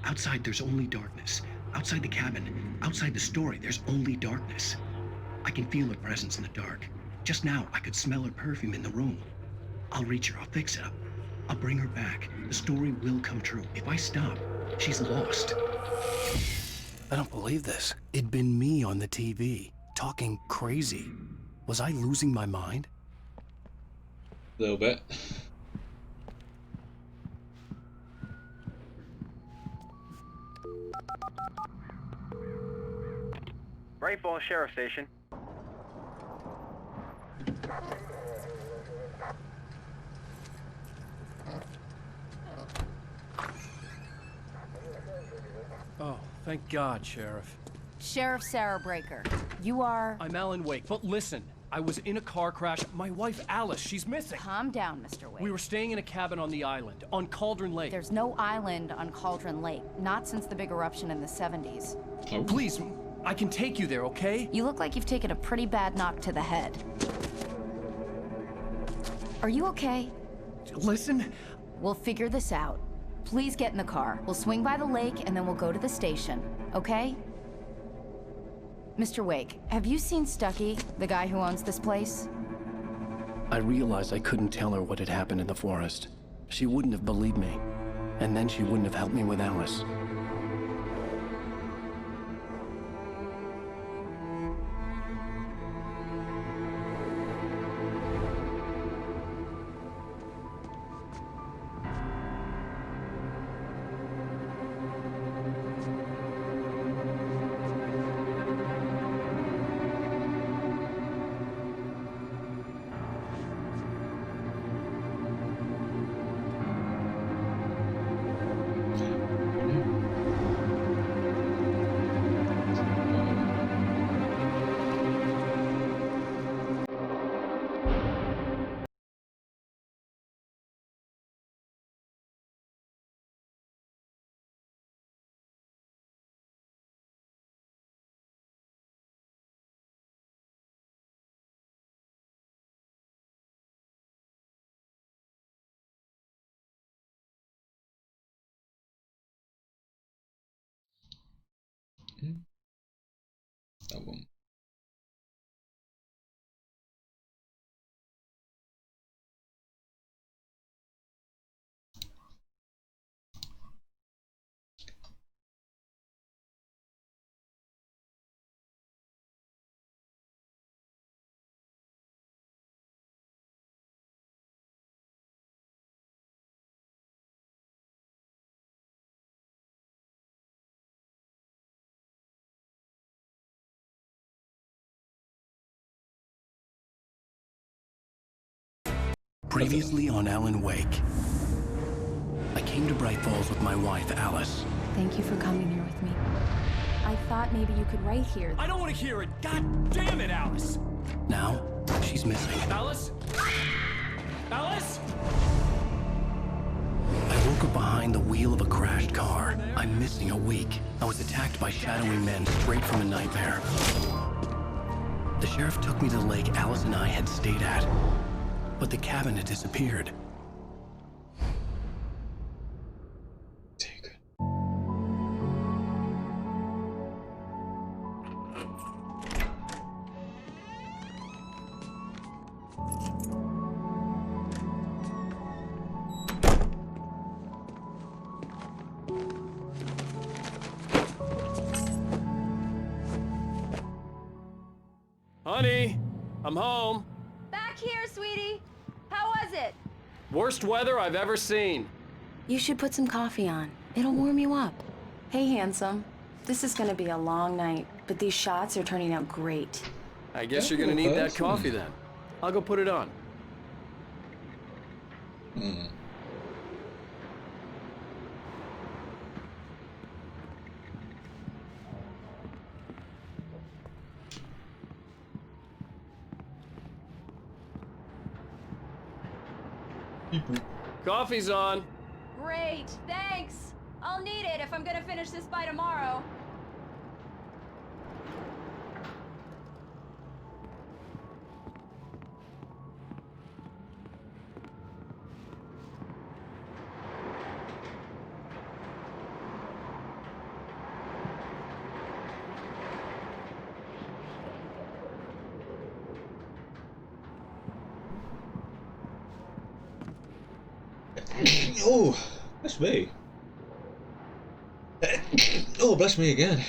Outside, there's only darkness. Outside the cabin, outside the story, there's only darkness. I can feel her presence in the dark. Just now, I could smell her perfume in the room. I'll reach her, I'll fix it up. I'll bring her back. The story will come true. If I stop, she's lost. I don't believe this. It'd been me on the TV, talking crazy. Was I losing my mind? A little bit. Bright Falls Sheriff Station. Oh, thank God, Sheriff. Sheriff Sarah Breaker. You are... I'm Alan Wake, but listen. I was in a car crash. My wife, Alice, she's missing. Calm down, Mr. Wake. We were staying in a cabin on the island, on Cauldron Lake. There's no island on Cauldron Lake. Not since the big eruption in the 70s. Oh. Please, I can take you there, okay? You look like you've taken a pretty bad knock to the head. Are you okay? Listen. We'll figure this out. Please get in the car. We'll swing by the lake and then we'll go to the station, okay? Mr. Wake, have you seen Stucky, the guy who owns this place? I realized I couldn't tell her what had happened in the forest. She wouldn't have believed me, and then she wouldn't have helped me with Alice. That one. Previously on Alan Wake. I came to Bright Falls with my wife, Alice. Thank you for coming here with me. I thought maybe you could write here. I don't want to hear it! God damn it, Alice! Now, she's missing. Alice? Alice? I woke up behind the wheel of a crashed car. I'm missing a week. I was attacked by shadowy men straight from a nightmare. The sheriff took me to the lake Alice and I had stayed at. But the cabin had disappeared. Honey, I'm home. Back here, sweetie. How was it? Worst weather I've ever seen. You should put some coffee on. It'll warm you up. Hey, handsome. This is gonna be a long night, but these shots are turning out great. I guess you're gonna need that coffee then. I'll go put it on. Coffee's on. Great, thanks. I'll need it if I'm gonna finish this by tomorrow. Oh, that's me. Oh, bless me again.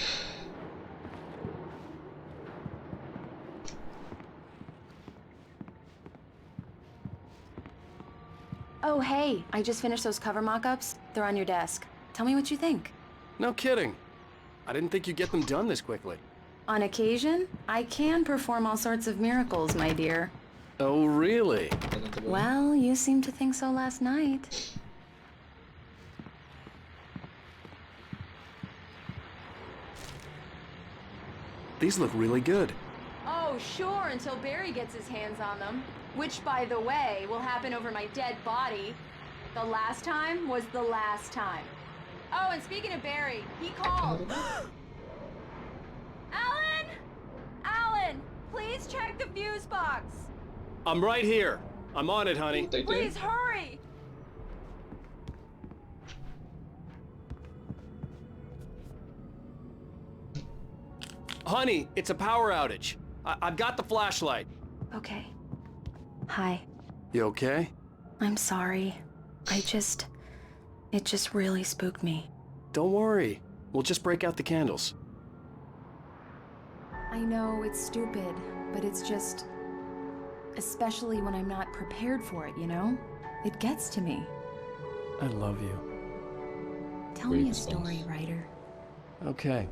Oh, hey, I just finished those cover mock-ups. They're on your desk. Tell me what you think. No kidding. I didn't think you'd get them done this quickly. On occasion, I can perform all sorts of miracles, my dear. Oh, really? Well, you seemed to think so last night. These look really good. Oh, sure, until Barry gets his hands on them. Which, by the way, will happen over my dead body. The last time was the last time. Oh, and speaking of Barry, he called. Alan! Alan, please check the fuse box. I'm right here. I'm on it, honey. Please hurry! Honey, it's a power outage. I've got the flashlight. Okay. Hi. You okay? I'm sorry. It just really spooked me. Don't worry. We'll just break out the candles. I know it's stupid, but it's just... especially when I'm not prepared for it, you know? It gets to me. I love you. Tell me a story, writer. Okay.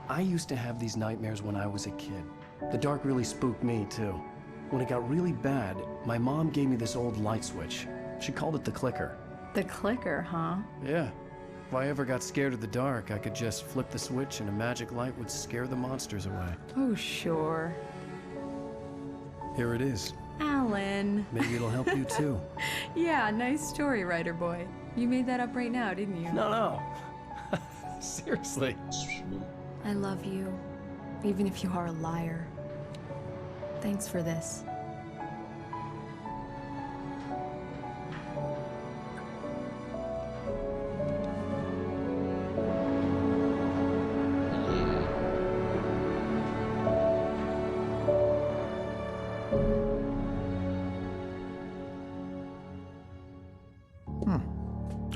I used to have these nightmares when I was a kid. The dark really spooked me, too. When it got really bad, my mom gave me this old light switch. She called it the clicker. The clicker, huh? Yeah. If I ever got scared of the dark, I could just flip the switch and a magic light would scare the monsters away. Oh, sure. Here it is. Alan. Maybe it'll help you, too. Yeah, nice story, writer boy. You made that up right now, didn't you? No. Seriously. I love you, even if you are a liar. Thanks for this.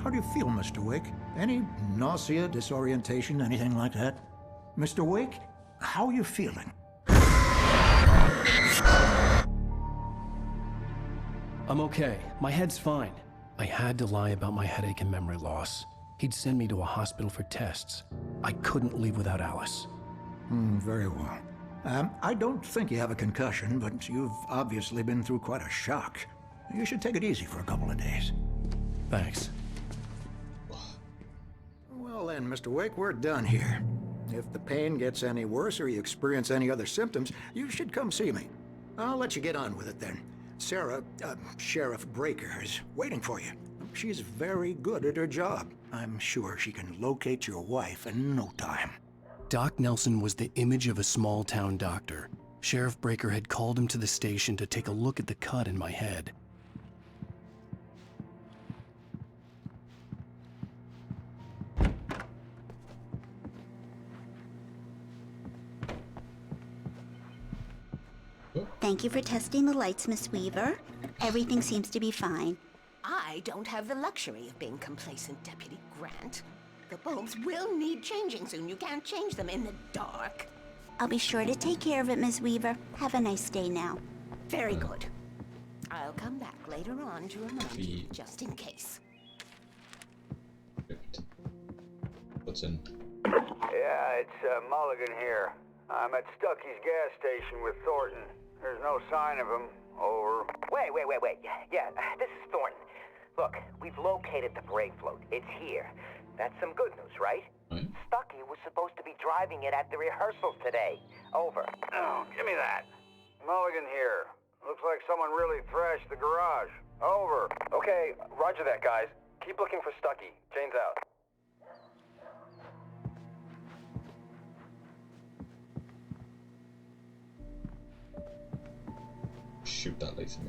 How do you feel, Mr. Wake? Any nausea, disorientation, anything like that? Mr. Wake, how are you feeling? I'm okay. My head's fine. I had to lie about my headache and memory loss. He'd send me to a hospital for tests. I couldn't leave without Alice. Very well. I don't think you have a concussion, but you've obviously been through quite a shock. You should take it easy for a couple of days. Thanks. Well then, Mr. Wake, we're done here. If the pain gets any worse or you experience any other symptoms, you should come see me. I'll let you get on with it then. Sarah, Sheriff Breaker, is waiting for you. She's very good at her job. I'm sure she can locate your wife in no time. Doc Nelson was the image of a small-town doctor. Sheriff Breaker had called him to the station to take a look at the cut in my head. Thank you for testing the lights, Miss Weaver. Everything seems to be fine. I don't have the luxury of being complacent, Deputy Grant. The bulbs will need changing soon. You can't change them in the dark. I'll be sure to take care of it, Miss Weaver. Have a nice day now. Very good. I'll come back later on to remind you, just in case. What's in? Yeah, it's Mulligan here. I'm at Stucky's gas station with Thornton. There's no sign of him. Over. Wait. Yeah, this is Thornton. Look, we've located the brake float. It's here. That's some good news, right? Stucky was supposed to be driving it at the rehearsals today. Over. Oh, give me that. Mulligan here. Looks like someone really thrashed the garage. Over. Okay, roger that, guys. Keep looking for Stucky. Jane's out. Shoot that laser.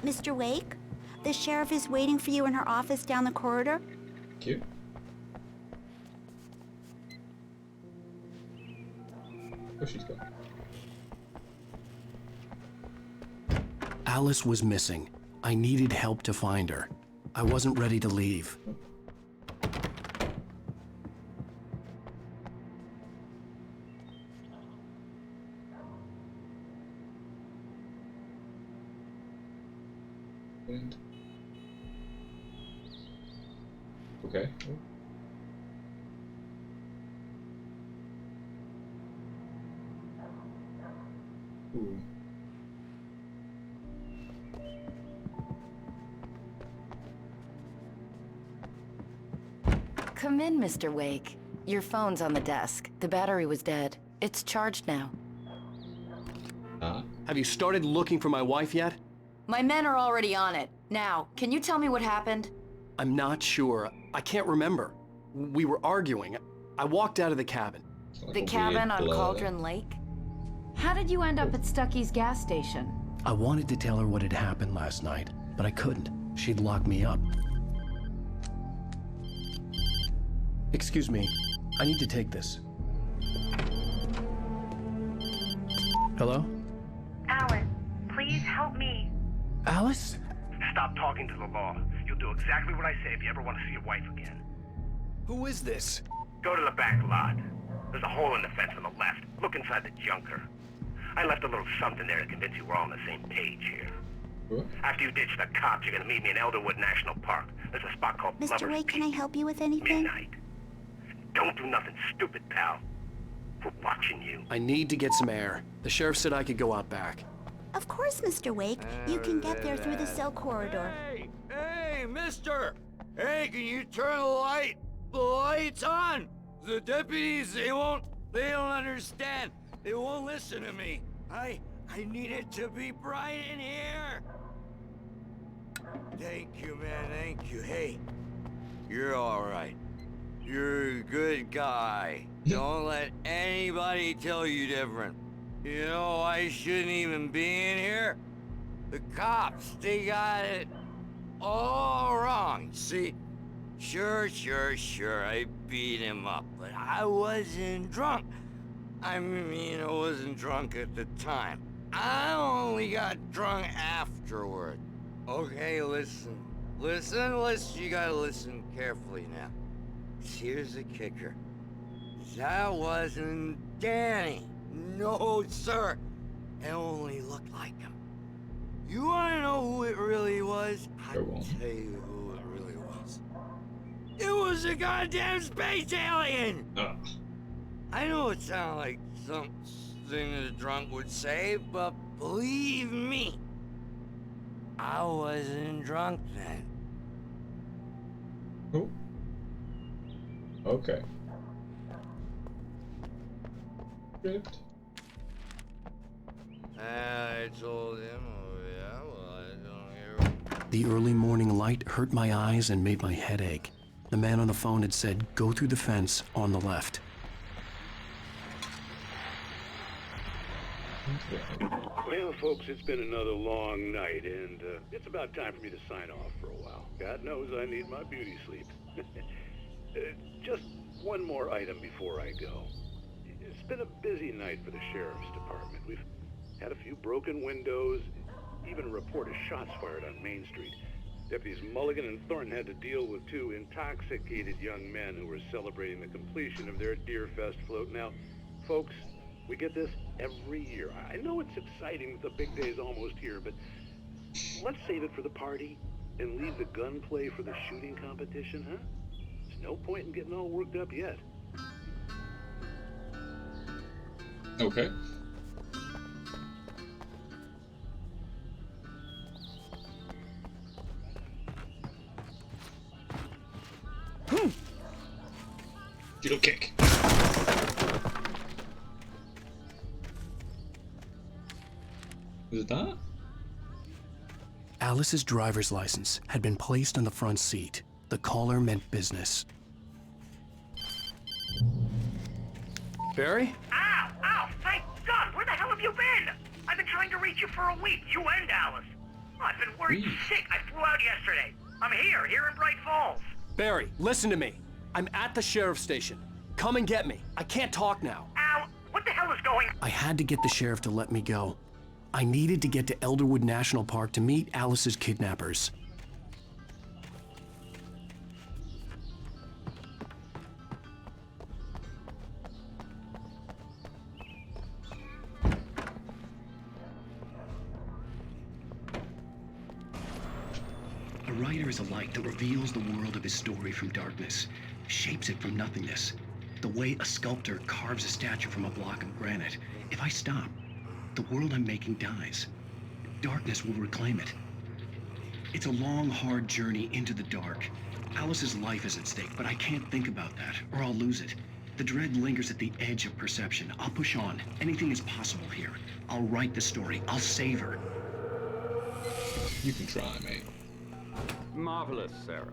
Mr. Wake, the sheriff is waiting for you in her office down the corridor. Thank you. Oh, she's gone. Alice was missing. I needed help to find her. I wasn't ready to leave. Okay. Ooh. Come in, Mr. Wake. Your phone's on the desk. The battery was dead. It's charged now. Have you started looking for my wife yet? My men are already on it. Now, can you tell me what happened? I'm not sure. I can't remember. We were arguing. I walked out of the cabin. The cabin on Cauldron Lake? How did you end up at Stucky's gas station? I wanted to tell her what had happened last night, but I couldn't. She'd lock me up. Excuse me. I need to take this. Hello? Alice, please help me. Alice? Stop talking to the law. You'll do exactly what I say if you ever want to see your wife again. Who is this? Go to the back lot. There's a hole in the fence on the left. Look inside the junker. I left a little something there to convince you we're all on the same page here. What? After you ditch the cops, you're gonna meet me in Elderwood National Park. There's a spot called Mr. Lover's Wake, can I Peak. help you with anything? Midnight. Don't do nothing stupid, pal. We're watching you. I need to get some air. The sheriff said I could go out back. Of course, Mr. Wake. You can get there through the cell corridor. Hey, mister! Hey, can you turn the light? The light's on! The deputies, they don't understand. They won't listen to me. I need it to be bright in here. Thank you, man, thank you. Hey, you're all right. You're a good guy. Don't let anybody tell you different. You know, I shouldn't even be in here. The cops, they got it all wrong. See, sure, I beat him up, but I wasn't drunk. I mean, I wasn't drunk at the time. I only got drunk afterward. Okay, listen, Listen, you gotta listen carefully now. Here's the kicker. That wasn't Danny. No, sir. It only looked like him. You wanna know who it really was? I'll tell you who it really was. It was a goddamn space alien! I know it sounds like something a drunk would say, but believe me, I wasn't drunk then. Oh. Okay. Good. I told him, oh yeah, well, I don't hear. The early morning light hurt my eyes and made my head ache. The man on the phone had said, go through the fence on the left. Well, folks, it's been another long night, and it's about time for me to sign off for a while. God knows I need my beauty sleep. Just one more item before I go. It's been a busy night for the Sheriff's Department. We've had a few broken windows, even a report of shots fired on Main Street. Deputies Mulligan and Thornton had to deal with two intoxicated young men who were celebrating the completion of their Deerfest float. Now, folks, we get this every year. I know it's exciting that the big day's almost here, but let's save it for the party and leave the gunplay for the shooting competition, huh? There's no point in getting all worked up yet. Okay. Heel kick. Is it that? Alice's driver's license had been placed on the front seat. The caller meant business. Barry? Ow! Ow! Thank God! Where the hell have you been? I've been trying to reach you for a week, you and Alice. Oh, I've been worried sick. I flew out yesterday. I'm here in Bright Falls. Barry, listen to me. I'm at the sheriff's station. Come and get me. I can't talk now. Ow! What the hell is going on? I had to get the sheriff to let me go. I needed to get to Elderwood National Park to meet Alice's kidnappers. A writer is a light that reveals the world of his story from darkness, shapes it from nothingness. The way a sculptor carves a statue from a block of granite. If I stop, the world I'm making dies. Darkness will reclaim it. It's a long, hard journey into the dark. Alice's life is at stake, but I can't think about that, or I'll lose it. The dread lingers at the edge of perception. I'll push on. Anything is possible here. I'll write the story. I'll save her. You can try, mate. Marvelous, Sarah.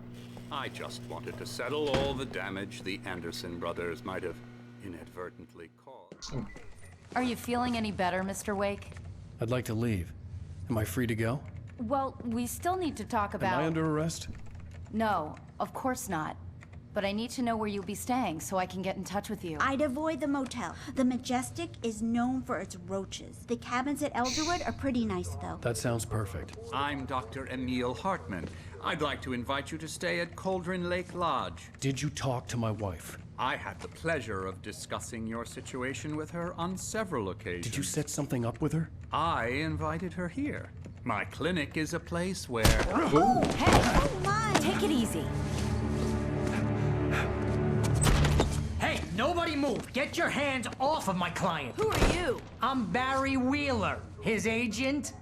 I just wanted to settle all the damage the Anderson brothers might have inadvertently caused. Oh. Are you feeling any better, Mr. Wake? I'd like to leave. Am I free to go? Well, we still need to talk about... Am I under arrest? No, of course not. But I need to know where you'll be staying so I can get in touch with you. I'd avoid the motel. The Majestic is known for its roaches. The cabins at Elderwood are pretty nice, though. That sounds perfect. I'm Dr. Emil Hartman. I'd like to invite you to stay at Cauldron Lake Lodge. Did you talk to my wife? I had the pleasure of discussing your situation with her on several occasions. Did you set something up with her? I invited her here. My clinic is a place where... Oh, hey! Oh my! Take it easy. Hey, nobody move! Get your hands off of my client! Who are you? I'm Barry Wheeler, his agent.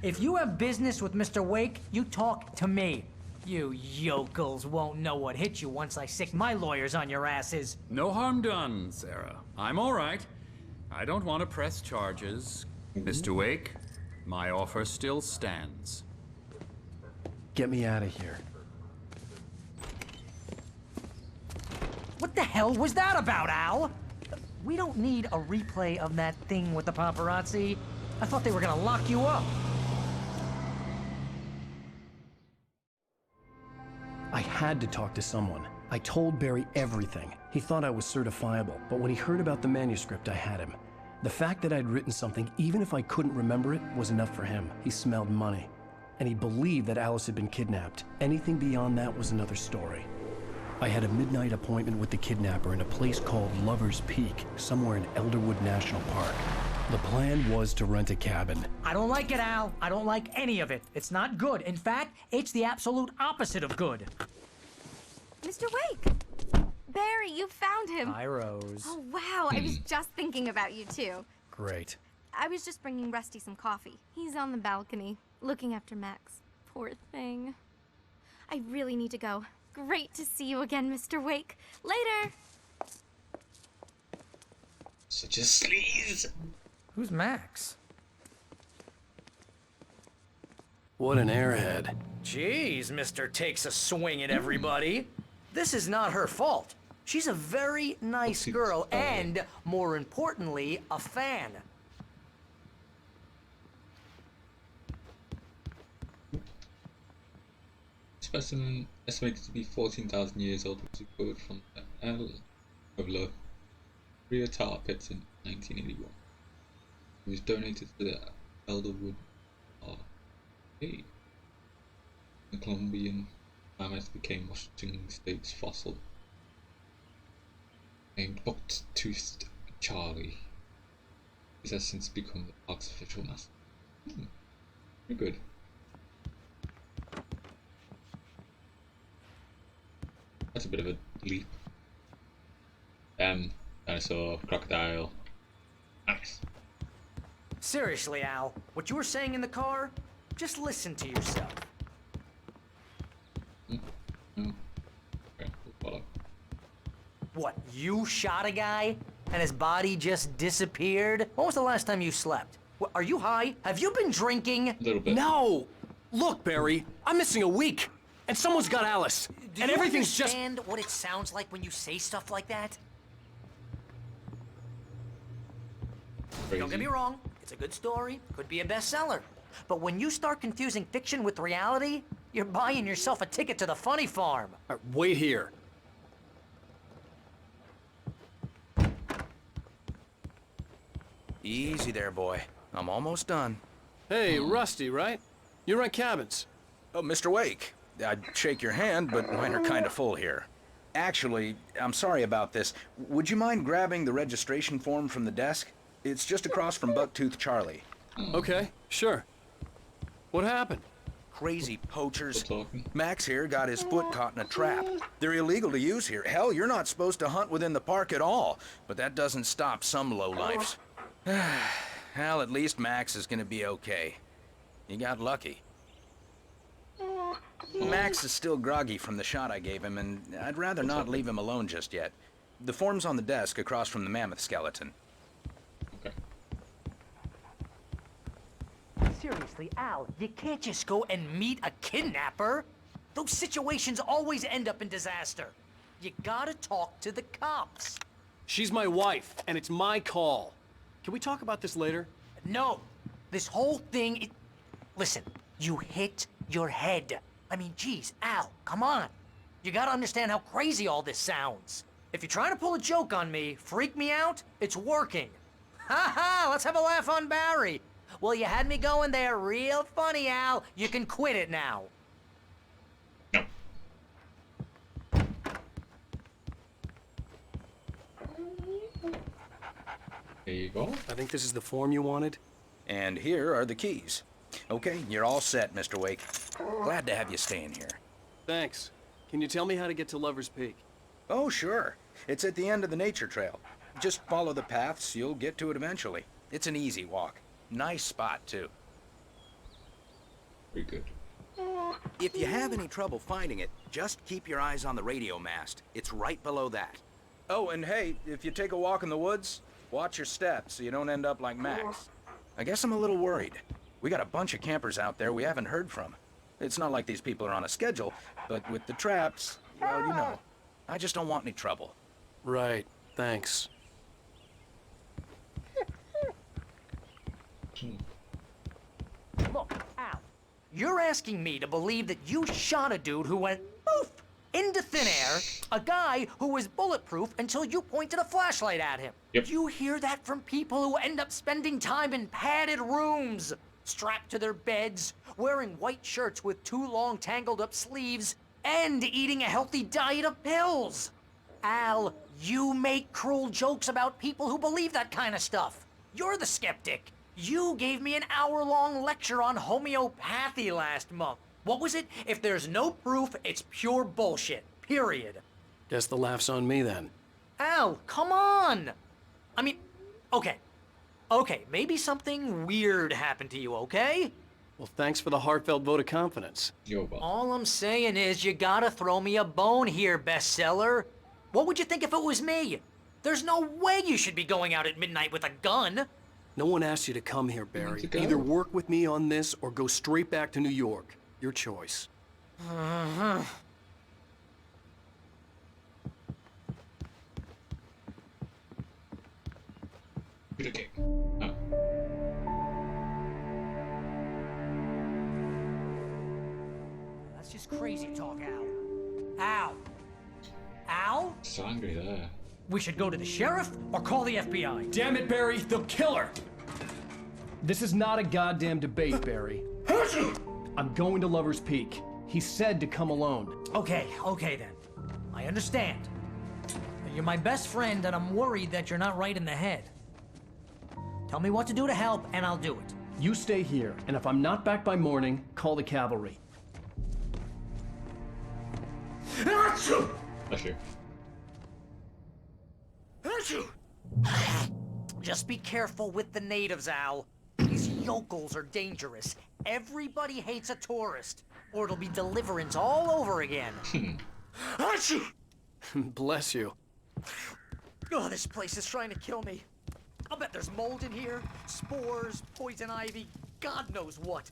If you have business with Mr. Wake, you talk to me. You yokels won't know what hit you once I sick my lawyers on your asses. No harm done, Sarah. I'm all right. I don't want to press charges. Mr. Wake, my offer still stands. Get me out of here. What the hell was that about, Al? We don't need a replay of that thing with the paparazzi. I thought they were gonna lock you up. I had to talk to someone. I told Barry everything. He thought I was certifiable, but when he heard about the manuscript, I had him. The fact that I'd written something, even if I couldn't remember it, was enough for him. He smelled money. and he believed that Alice had been kidnapped. Anything beyond that was another story. I had a midnight appointment with the kidnapper in a place called Lover's Peak, somewhere in Elderwood National Park. The plan was to rent a cabin. I don't like it, Al. I don't like any of it. It's not good. In fact, it's the absolute opposite of good. Mr. Wake! Barry, you found him. Hi, Rose. Oh, wow. I was just thinking about you, too. Great. I was just bringing Rusty some coffee. He's on the balcony, looking after Max. Poor thing. I really need to go. Great to see you again, Mr. Wake. Later! Such a sleaze. Who's Max? What an airhead. Jeez, Mr. Takes a swing at everybody. This is not her fault. She's a very nice girl and, more importantly, a fan. Specimen estimated to be 14,000 years old was recovered from the Rio tar pits in 1981. It was donated to the Elderwood RA. The Colombian mammoth became Washington State's fossil. Named Buck-toothed Charlie. This has since become the park's official mascot. Very good. That's a bit of a leap. Dinosaur, crocodile. Nice. Seriously, Al, what you were saying in the car, just listen to yourself. Okay, we'll follow. What, you shot a guy and his body just disappeared? When was the last time you slept? What, are you high? Have you been drinking? A little bit. No! Look, Barry, I'm missing a week, and someone's got Alice, and everything's just... Do you understand what it sounds like when you say stuff like that? Crazy. Don't get me wrong, it's a good story, could be a bestseller. But when you start confusing fiction with reality, you're buying yourself a ticket to the funny farm. Wait here. Easy there, boy. I'm almost done. Hey, Rusty, right? You rent cabins. Oh, Mr. Wake. I'd shake your hand, but mine are kind of full here. Actually, I'm sorry about this. Would you mind grabbing the registration form from the desk? It's just across from Buck-toothed Charlie. Okay, sure. What happened? Crazy poachers. Max here got his foot caught in a trap. They're illegal to use here. Hell, you're not supposed to hunt within the park at all. But that doesn't stop some lowlifes. Well, at least Max is gonna be okay. You got lucky. Max is still groggy from the shot I gave him, and I'd rather not leave him alone just yet. The form's on the desk across from the mammoth skeleton. Seriously, Al, you can't just go and meet a kidnapper. Those situations always end up in disaster. You gotta talk to the cops. She's my wife, and it's my call. Can we talk about this later? No. This whole thing, Listen, you hit your head. I mean, geez, Al, come on. You gotta understand how crazy all this sounds. If you're trying to pull a joke on me, freak me out, it's working. Ha ha, let's have a laugh on Barry. Well, you had me going there real funny, Al. You can quit it now. No. There you go. I think this is the form you wanted. And here are the keys. Okay, you're all set, Mr. Wake. Glad to have you staying here. Thanks. Can you tell me how to get to Lover's Peak? Oh, sure. It's at the end of the nature trail. Just follow the paths, you'll get to it eventually. It's an easy walk. Nice spot, too. Very good. If you have any trouble finding it, just keep your eyes on the radio mast. It's right below that. Oh, and hey, if you take a walk in the woods, watch your steps so you don't end up like Max. I guess I'm a little worried. We got a bunch of campers out there we haven't heard from. It's not like these people are on a schedule, but with the traps, well, you know. I just don't want any trouble. Right, thanks. Look, Al, you're asking me to believe that you shot a dude who went poof into thin air, a guy who was bulletproof until you pointed a flashlight at him. Yep. You hear that from people who end up spending time in padded rooms. strapped to their beds, wearing white shirts with too long tangled up sleeves, and eating a healthy diet of pills. Al, you make cruel jokes about people who believe that kind of stuff. You're the skeptic. You gave me an hour-long lecture on homeopathy last month. What was it? If there's no proof, it's pure bullshit. Period. Guess the laugh's on me then. Al, come on! I mean, okay. Okay, maybe something weird happened to you, okay? Well, thanks for the heartfelt vote of confidence. All I'm saying is you gotta throw me a bone here, bestseller. What would you think if it was me? There's no way you should be going out at midnight with a gun. No one asked you to come here, Barry. Either work with me on this or go straight back to New York. Your choice. Okay. Oh. That's just crazy talk, Al. Al. Al? So angry there. We should go to the sheriff or call the FBI. Damn it, Barry, they'll kill her! This is not a goddamn debate, Barry. I'm going to Lover's Peak. He said to come alone. Okay then. I understand. You're my best friend, and I'm worried that you're not right in the head. Tell me what to do to help, and I'll do it. You stay here, and if I'm not back by morning, call the cavalry. Bless you. Just be careful with the natives, Al. These yokels are dangerous. Everybody hates a tourist, or it'll be deliverance all over again. Bless you. Oh, this place is trying to kill me. I'll bet there's mold in here, spores, poison ivy, God knows what.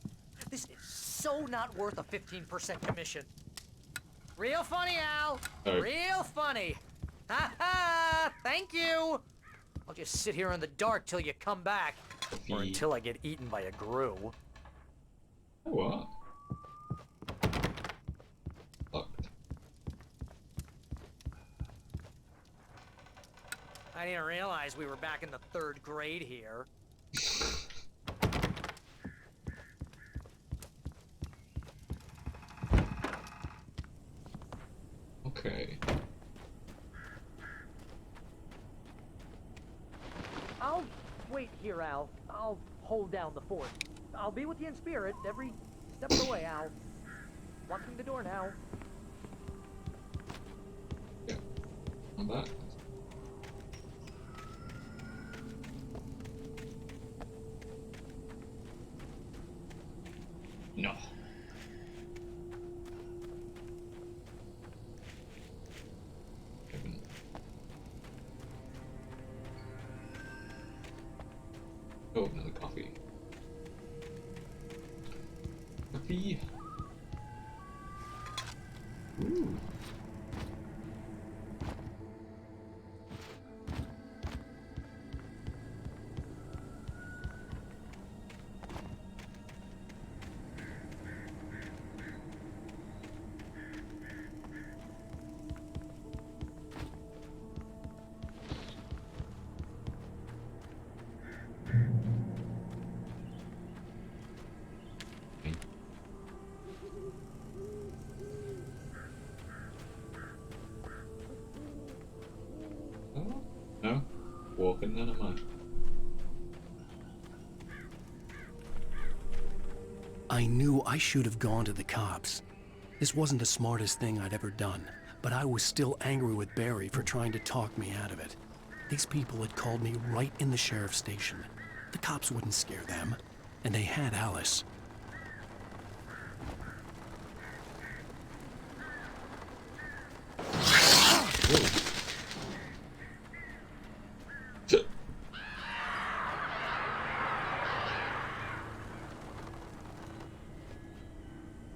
This is so not worth a 15% commission. Real funny, Al. Real funny. Ha ha! Thank you. I'll just sit here in the dark till you come back, or until I get eaten by a grue. What? Locked. I didn't realize we were back in the 3rd grade here. Okay. I'll wait here, Al. I'll hold down the fort. I'll be with you in spirit every step of the way, Al. Locking the door now. Yeah. I'm back. No. Oh, another coffee. Coffee. Ooh. No? Walking then, am I knew I should have gone to the cops. This wasn't the smartest thing I'd ever done, but I was still angry with Barry for trying to talk me out of it. These people had called me right in the sheriff's station. The cops wouldn't scare them, and they had Alice.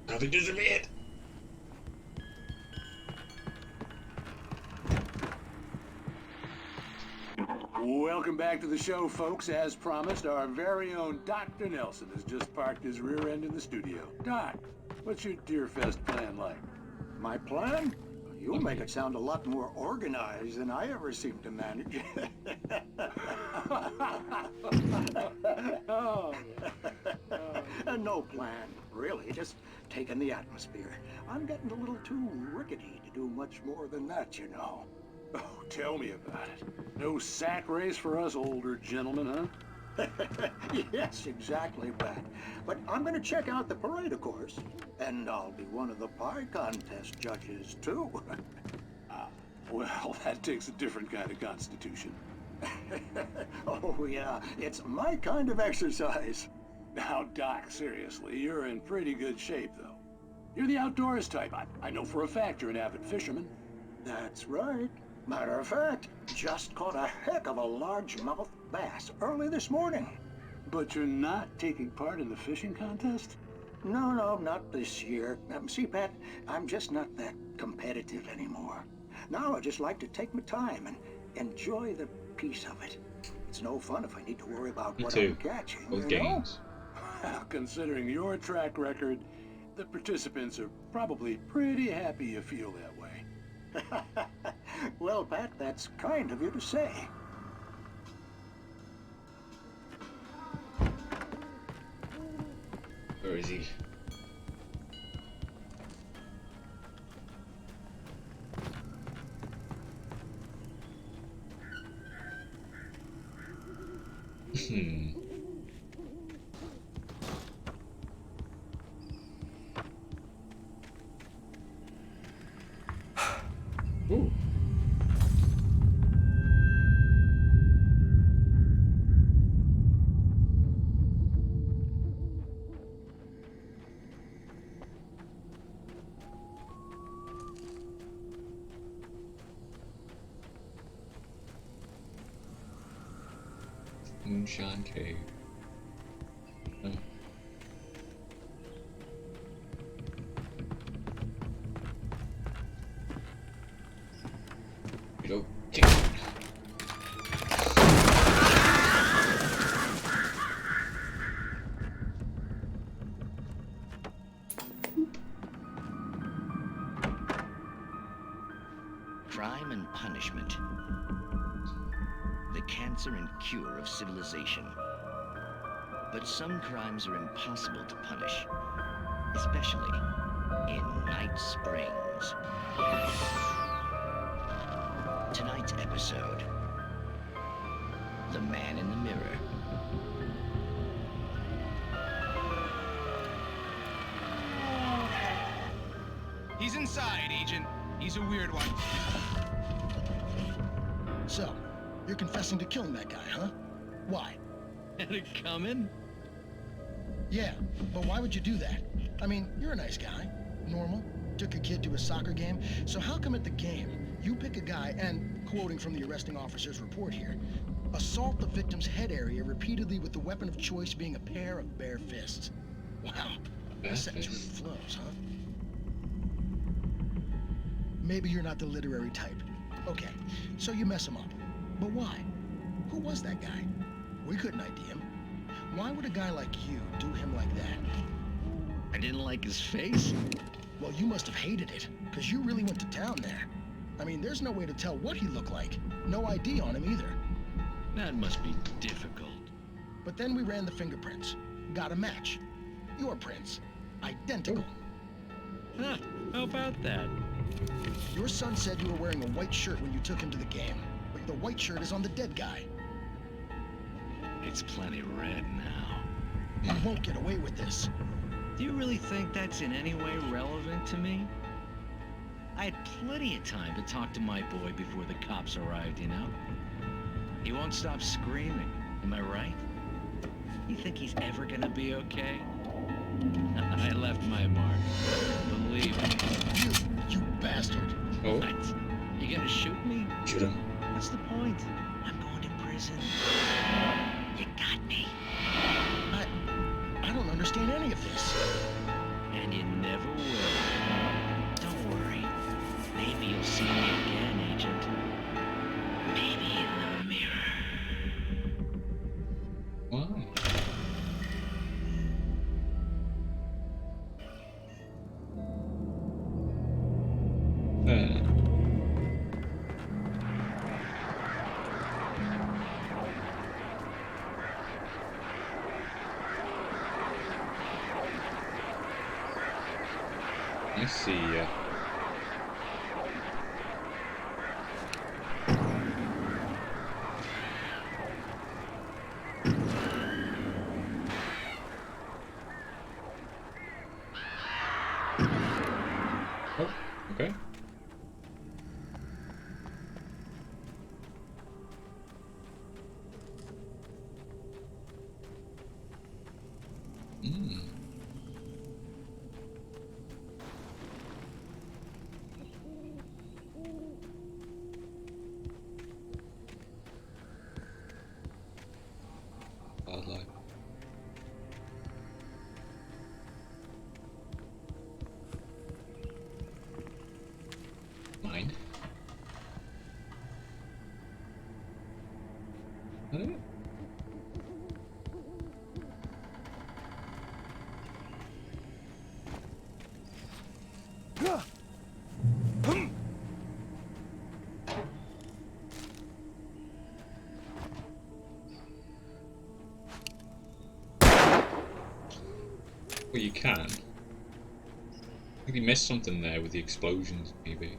Nothing disappeared. Welcome back to the show, folks. As promised, our very own Dr. Nelson has just parked his rear end in the studio. Doc, what's your Deerfest plan like? My plan? You'll make it sound a lot more organized than I ever seem to manage. Oh. No plan, really. Just taking the atmosphere. I'm getting a little too rickety to do much more than that, you know. Oh, tell me about it. No sack race for us older gentlemen, huh? Yes, exactly, Pat. But I'm gonna check out the parade, of course. And I'll be one of the pie contest judges, too. Well, that takes a different kind of constitution. Oh, yeah. It's my kind of exercise. Now, Doc, seriously, you're in pretty good shape, though. You're the outdoors type. I know for a fact you're an avid fisherman. That's right. Matter of fact, just caught a heck of a largemouth bass early this morning. But you're not taking part in the fishing contest? No, not this year. See, Pat, I'm just not that competitive anymore. Now I just like to take my time and enjoy the piece of it. It's no fun if I need to worry about what I'm catching, Both you know? games. Well, considering your track record, the participants are probably pretty happy you feel that way. Well, Pat, that's kind of you to say. Where is he? Ooh. Moonshine Cave. Oh. Go. Crime and punishment. The cancer and cure of civilization. But some crimes are impossible to punish, especially in Night Springs. Tonight's episode, The Man in the Mirror. He's inside, Agent. He's a weird one. So, you're confessing to killing that guy, huh? Why? Had it coming? Yeah, but why would you do that? I mean, you're a nice guy. Normal. Took your kid to a soccer game. So how come at the game, you pick a guy and, quoting from the arresting officer's report here, assault the victim's head area repeatedly with the weapon of choice being a pair of bare fists? Wow. That sentence really flows, huh? Maybe you're not the literary type. Okay, so you mess him up. But why? Who was that guy? We couldn't ID him. Why would a guy like you do him like that? I didn't like his face? Well, you must have hated it, because you really went to town there. I mean, there's no way to tell what he looked like. No ID on him either. That must be difficult. But then we ran the fingerprints. Got a match. Your prints. Identical. Huh, how about that? Your son said you were wearing a white shirt when you took him to the game. But the white shirt is on the dead guy. It's plenty red now. You won't get away with this. Do you really think that's in any way relevant to me? I had plenty of time to talk to my boy before the cops arrived, you know? He won't stop screaming, am I right? You think he's ever gonna be okay? I left my mark. Believe me. You bastard. Oh. What? You gonna shoot me? Shoot him. What's the point? I'm going to prison. You got me. I don't understand any of this. And you never will. Don't worry. Maybe you'll see me again, Agent. Maybe in the mirror. Why? see ya. Oh, okay. Wildlife. Mine. Well, you can. I think you missed something there with the explosions, maybe.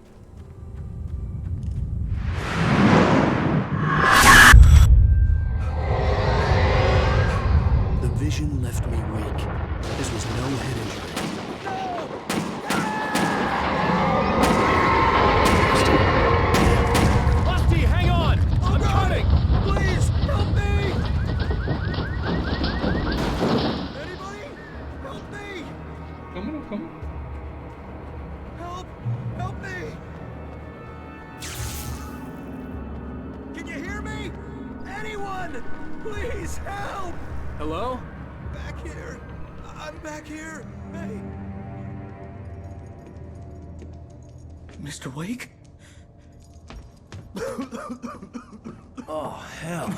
The vision left me weak. This was no head injury. Rusty, hang on! I'm coming! Please, help me! Anybody? Help me! Come. Help! Help me! Can you hear me? Anyone! Please, help! Hello? Back here. I'm back here. Hey. Mr. Wake? Oh, hell.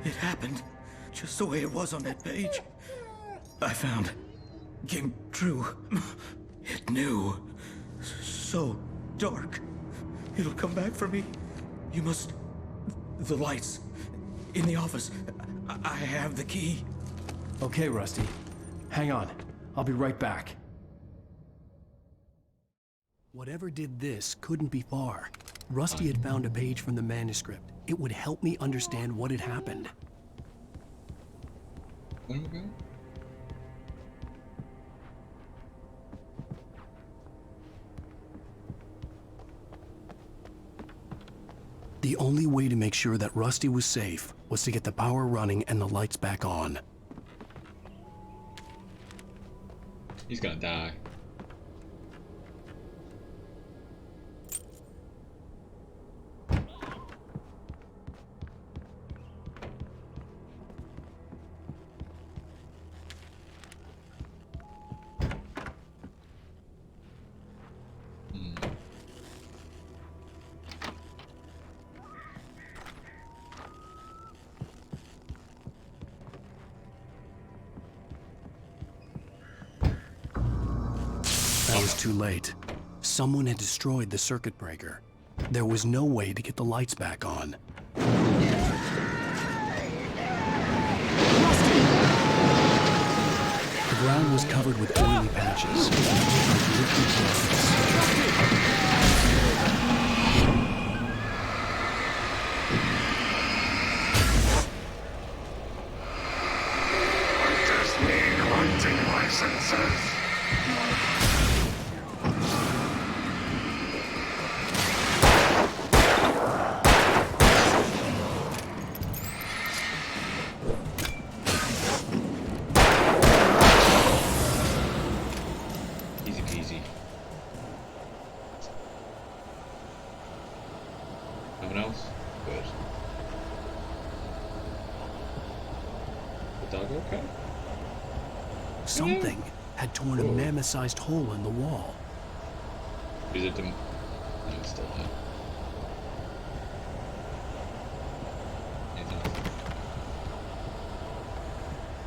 It happened just the way it was on that page. I found. Came true. It knew. So dark. It'll come back for me. You must... The lights. In the office. I have the key. Okay, Rusty. Hang on. I'll be right back. Whatever did this couldn't be far. Rusty had found a page from the manuscript. It would help me understand what had happened. Where are we going? The only way to make sure that Rusty was safe was to get the power running and the lights back on. He's gonna die. That was too late. Someone had destroyed the circuit breaker. There was no way to get the lights back on. The ground was covered with oily patches. Collecting licenses. Easy peasy. No one else? Good. The dog okay? Something had torn a mammoth-sized hole in the wall. Is it the... No, it's still there.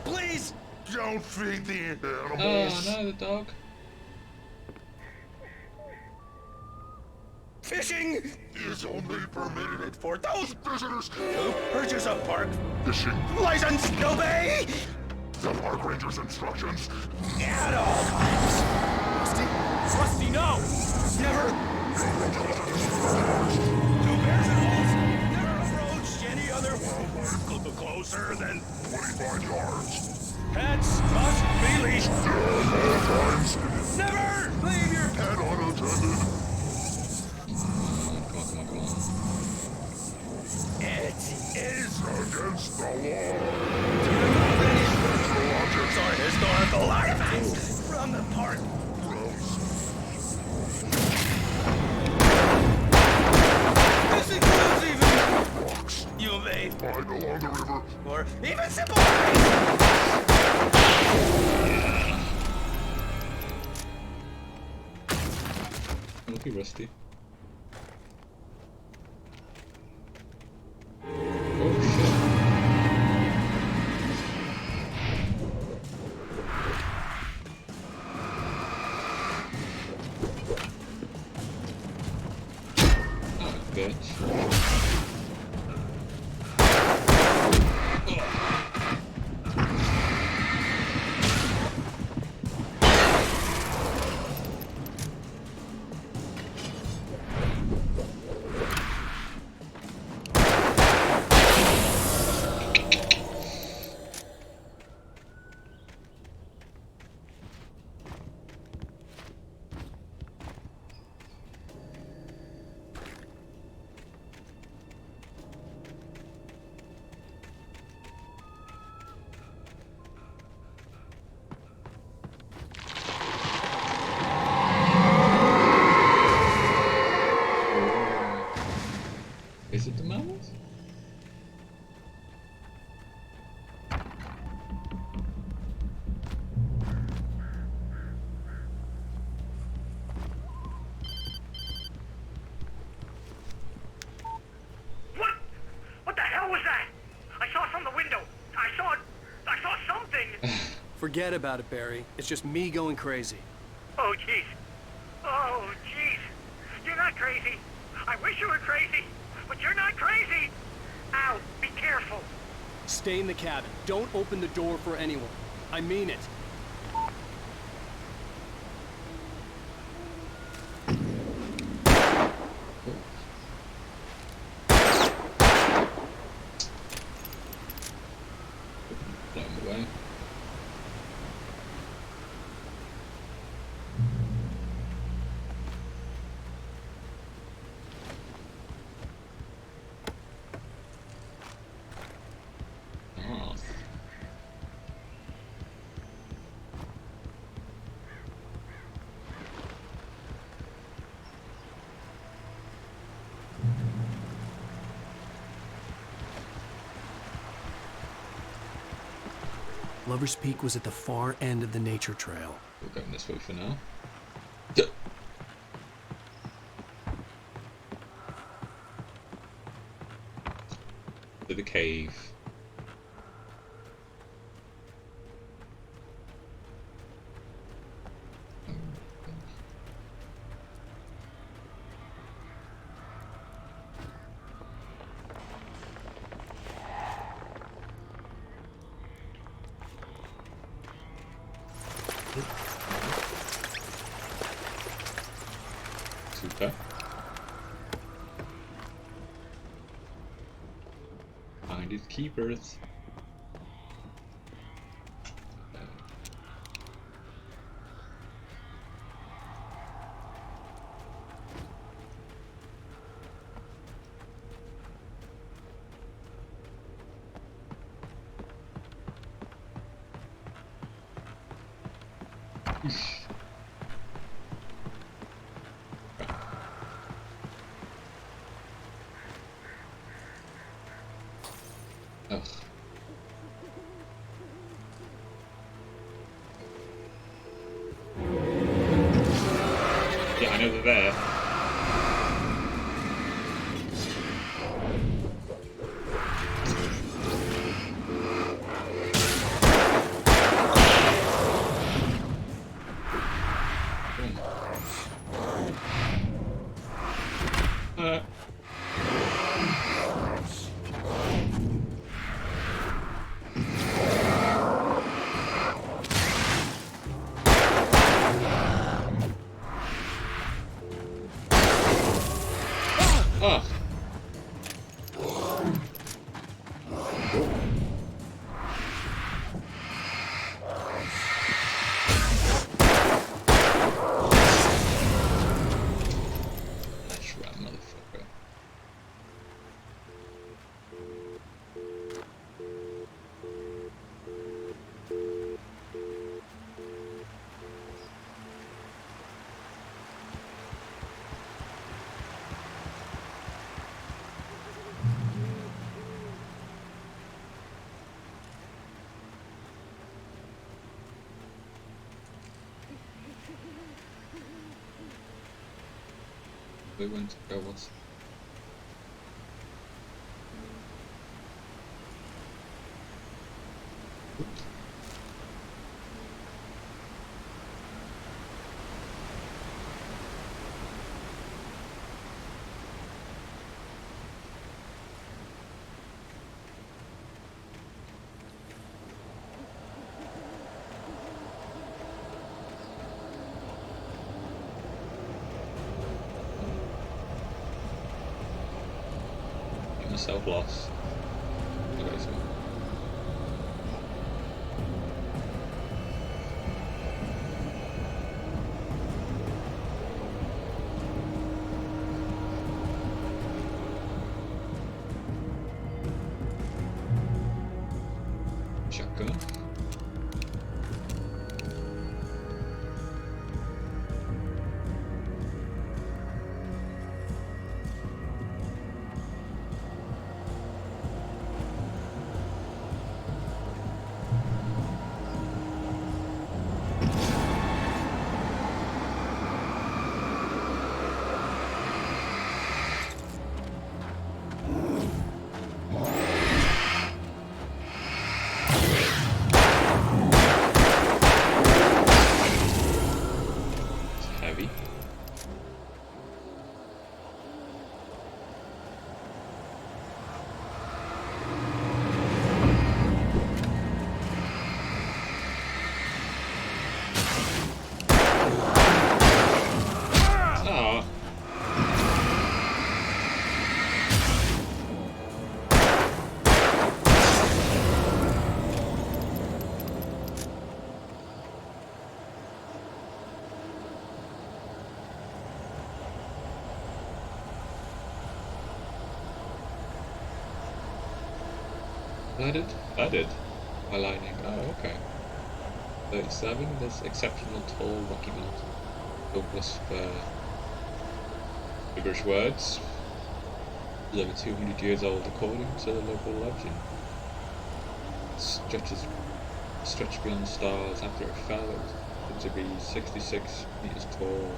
Please don't feed the animals. Oh no, the dog. Fishing is only permitted for those visitors who purchase a park fishing license. Obey the park ranger's instructions at all times. Rusty, Rusty, no! Never. No bears and wolves. Never approached any other wildlife closer than 25 yards. Pets must be leashed. At all times. Never leave your pet unattended. Come on. It is against the law to remove any structural objects or historical artifacts from the park. This includes even rocks you may find along the river, or even simple Okay, Rusty. Is it the mammals? What the hell was that? I saw from the window. I saw something. Forget about it, Barry. It's just me going crazy. Oh, jeez. Oh, jeez. You're not crazy. I wish you were crazy, but you're not crazy. Ow, be careful. Stay in the cabin. Don't open the door for anyone. I mean it. Away. Lover's Peak was at the far end of the nature trail. We're going this way for now. To the cave. Super. Find his keepers. Ugh. Yeah, I know they're there. Oh. That's right, motherfucker. We went to go, what's... myself lost. Okay, so... Shotgun. I did. My lightning. Oh, okay. 37. This exceptional tall Rocky Mountain. Douglas for English words. Is over 200 years old according to the local legend. Stretched beyond the stars after it fell. It was to be 66 meters tall.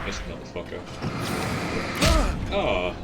This motherfucker. Oh.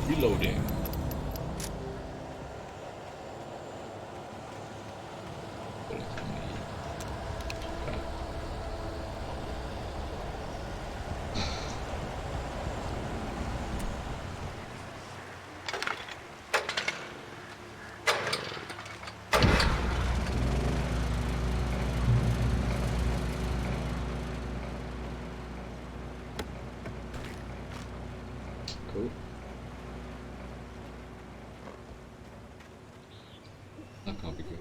Reloading. Cool. That can't be good.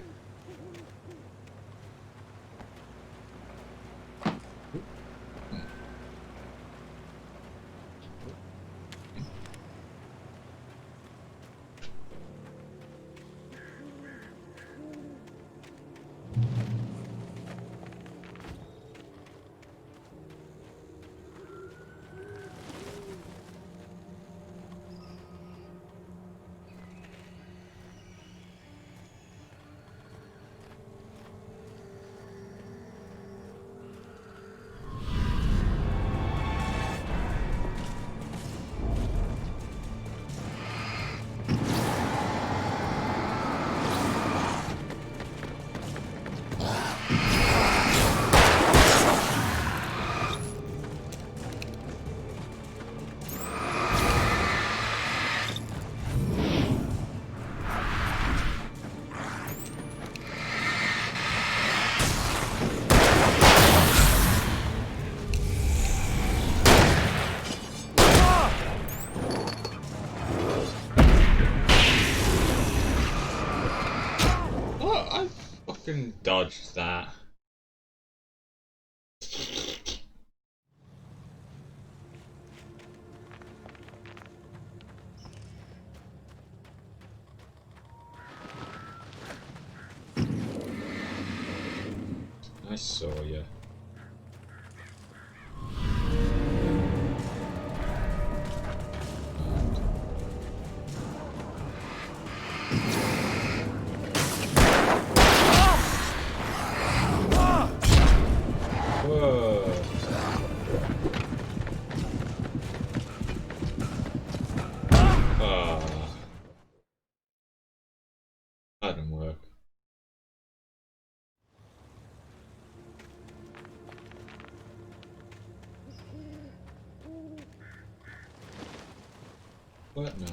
Fucking dodged that. I saw you. That didn't work. What? No.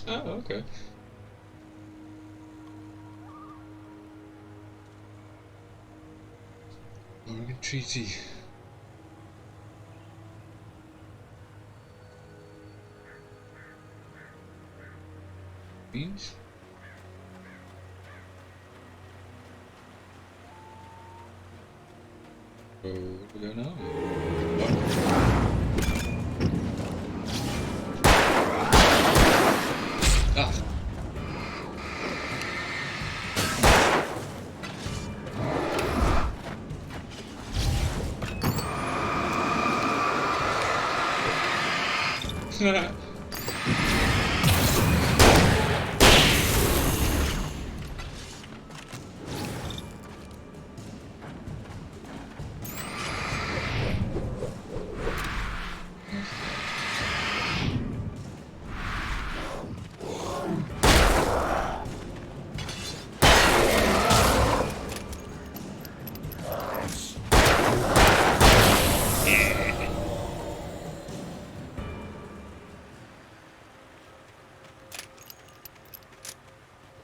Oh, okay. Oregon Treaty. Means? So, where do we go now? Ah.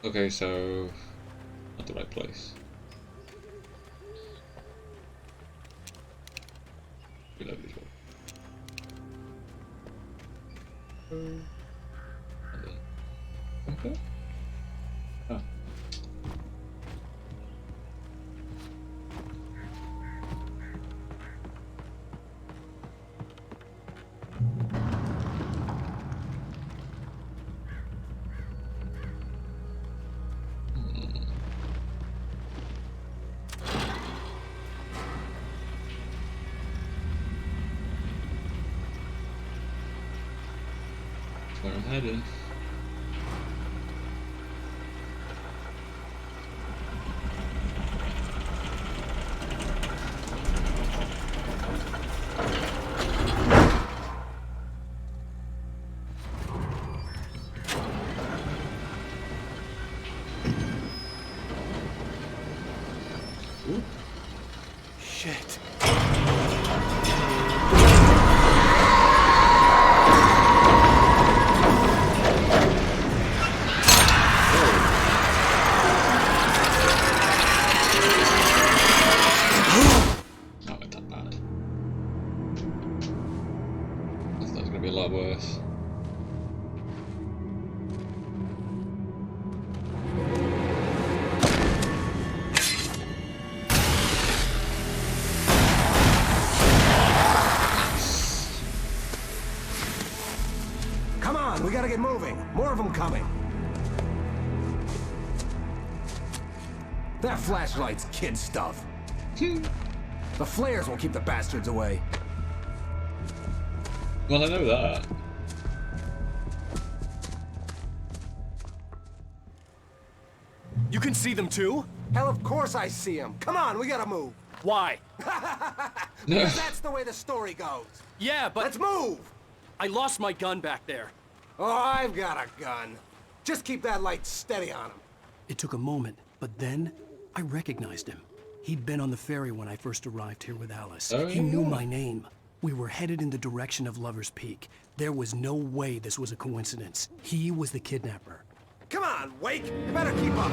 Okay, so not the right place. We love this one. marker? Oh. That's where I'm heading. Shit. Not that bad. I thought it was going to be a lot worse. Come on, we gotta get moving. More of them coming. That flashlight's kid stuff. The flares will keep the bastards away. Well, I know that. You can see them too? Hell, of course I see them. Come on, we gotta move. Why? Because that's the way the story goes. Yeah, but... Let's move! I lost my gun back there. Oh, I've got a gun. Just keep that light steady on him. It took a moment, but then I recognized him. He'd been on the ferry when I first arrived here with Alice. Oh, He knew yeah. my name. We were headed in the direction of Lover's Peak. There was no way this was a coincidence. He was the kidnapper. Come on, Wake! You better keep up.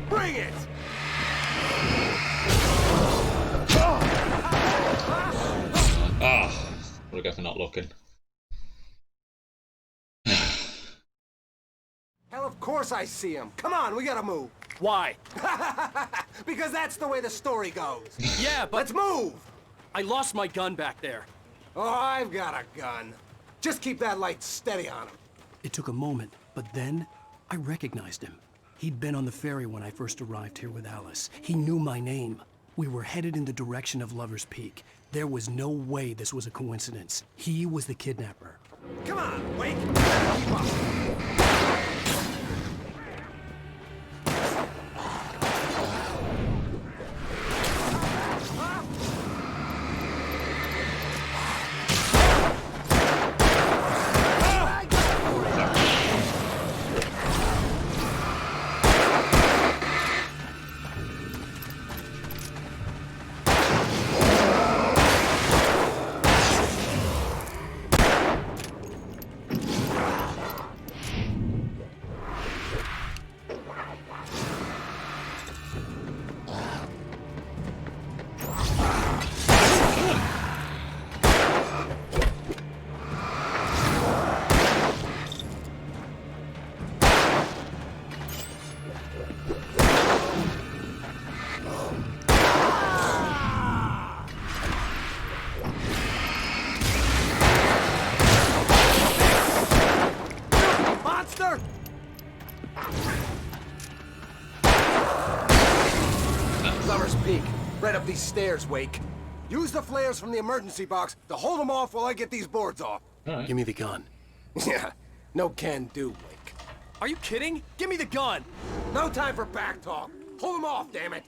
Bring it! Ah, what a go for not looking. Hell, of course I see him. Come on, we gotta move. Why? Because that's the way the story goes. Yeah, but... Let's move! I lost my gun back there. Oh, I've got a gun. Just keep that light steady on him. It took a moment, but then I recognized him. He'd been on the ferry when I first arrived here with Alice. He knew my name. We were headed in the direction of Lover's Peak. There was no way this was a coincidence. He was the kidnapper. Come on, Wake! You better keep up. Monster! Lover's Peak. Right up these stairs, Wake. Use the flares from the emergency box to hold them off while I get these boards off. Give me the gun. Yeah, no can do, Wake. Are you kidding? Give me the gun! No time for back talk. Hold them off, damn it.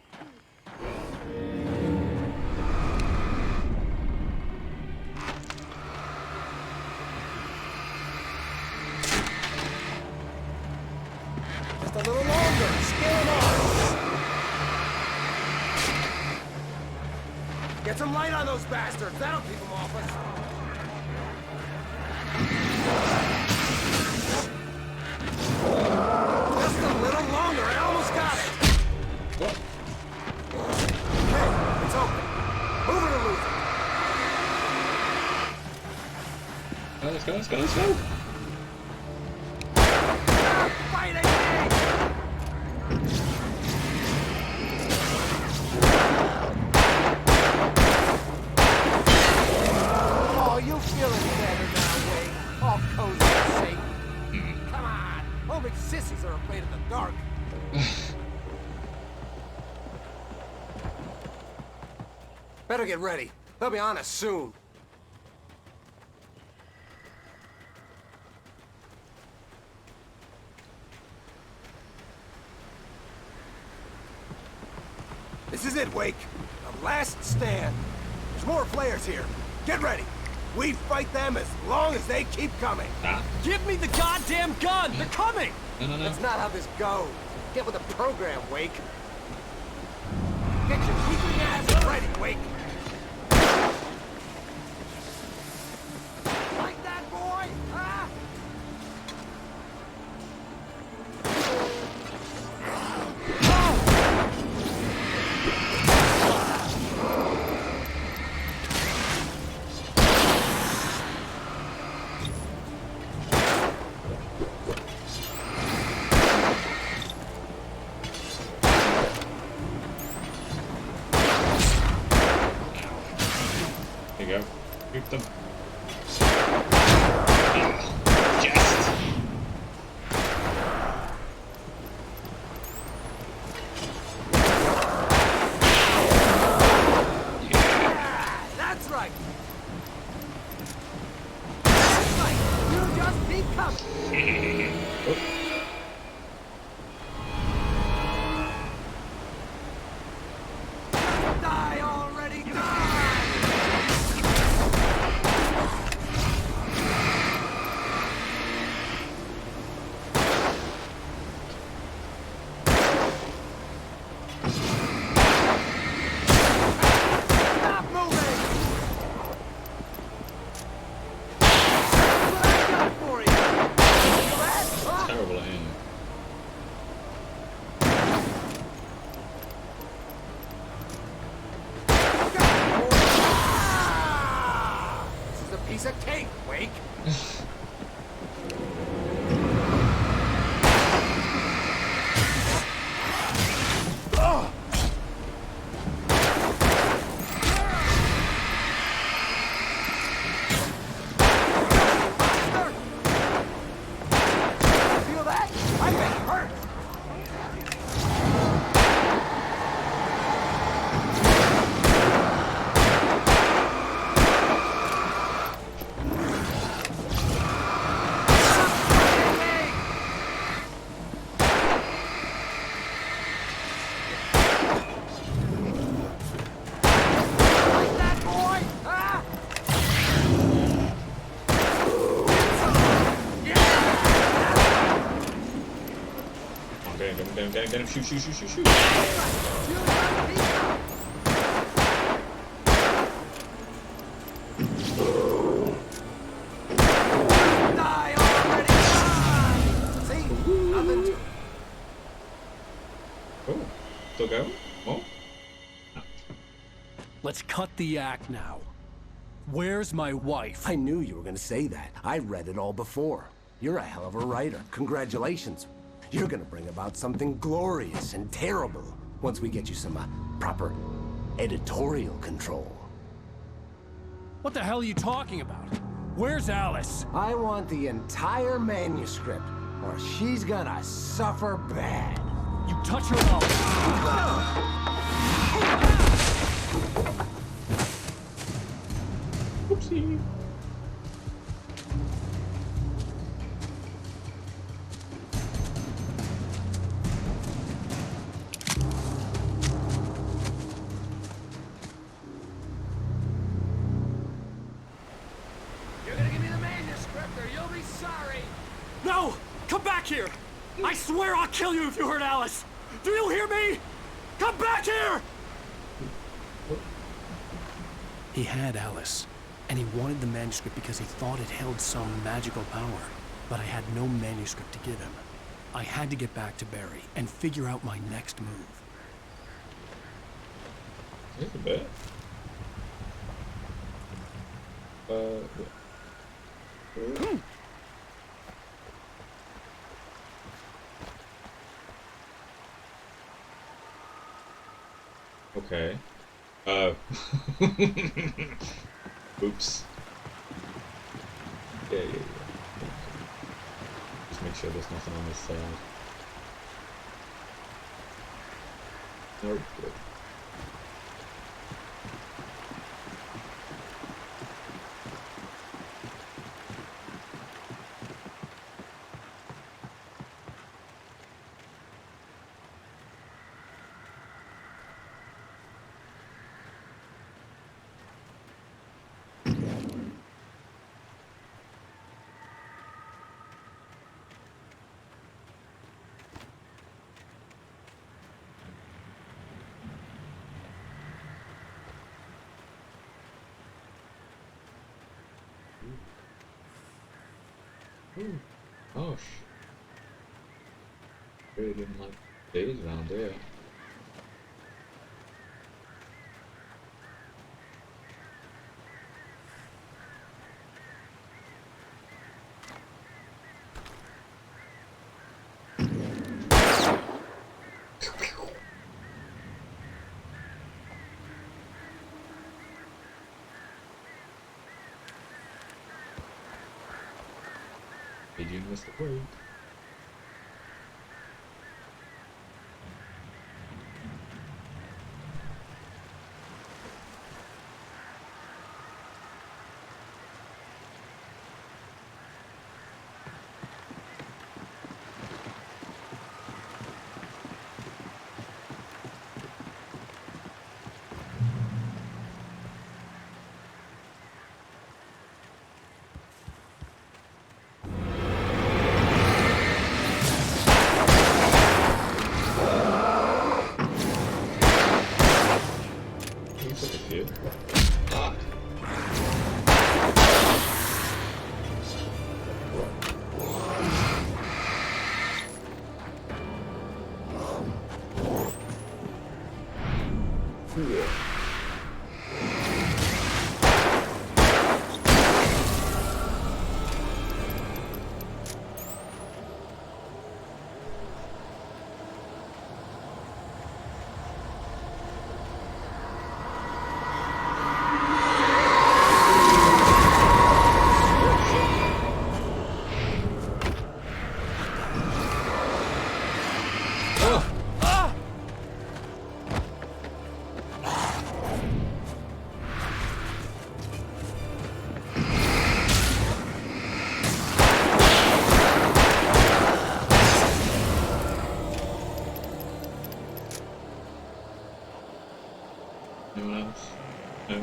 Just a little longer. Scale them off. Get some light on those bastards. That'll keep them off us. Let's go, let's go, let's go. Oh, you feeling better now, Wake? All cozy and safe. Come on. Only sissies are afraid of the dark. Better get ready. They'll be on us soon. This is it, Wake. The last stand. There's more players here. Get ready. We fight them as long as they keep coming. Give me the goddamn gun! They're coming! No. That's not how this goes. Get with the program, Wake. Get your weakling ass ready, Wake. Like that, boy? Huh? Here you go. Group them. That's right. That's right. You just keep coming. Die already, die! Stop moving! What I got for you? Feel that? Huh? Terrible at aim. This is a piece of cake, Wake. Feel that? I bet it hurts. Like that, boy? Huh? Get him. Shoot. Die already! Die! See? Nothing to... Oh, still going? More? Let's cut the act now. Where's my wife? I knew you were gonna say that. I read it all before. You're a hell of a writer. Congratulations. You're gonna bring about something glorious and terrible once we get you some proper editorial control. What the hell are you talking about? Where's Alice? I want the entire manuscript, or she's gonna suffer bad. You touch her up. Oopsie. You're gonna give me the manuscript or you'll be sorry. No! Come back here! I swear I'll kill you if you hurt Alice! Do you hear me? Come back here! He had Alice, and he wanted the manuscript because he thought it held some magical power. But I had no manuscript to give him. I had to get back to Barry and figure out my next move. Just a bit. Okay. Oops. Yeah. Just make sure there's nothing on this side. Nope, good. Ooh. Gosh. Really didn't like these around here. Did you miss the break? Anyone else? No.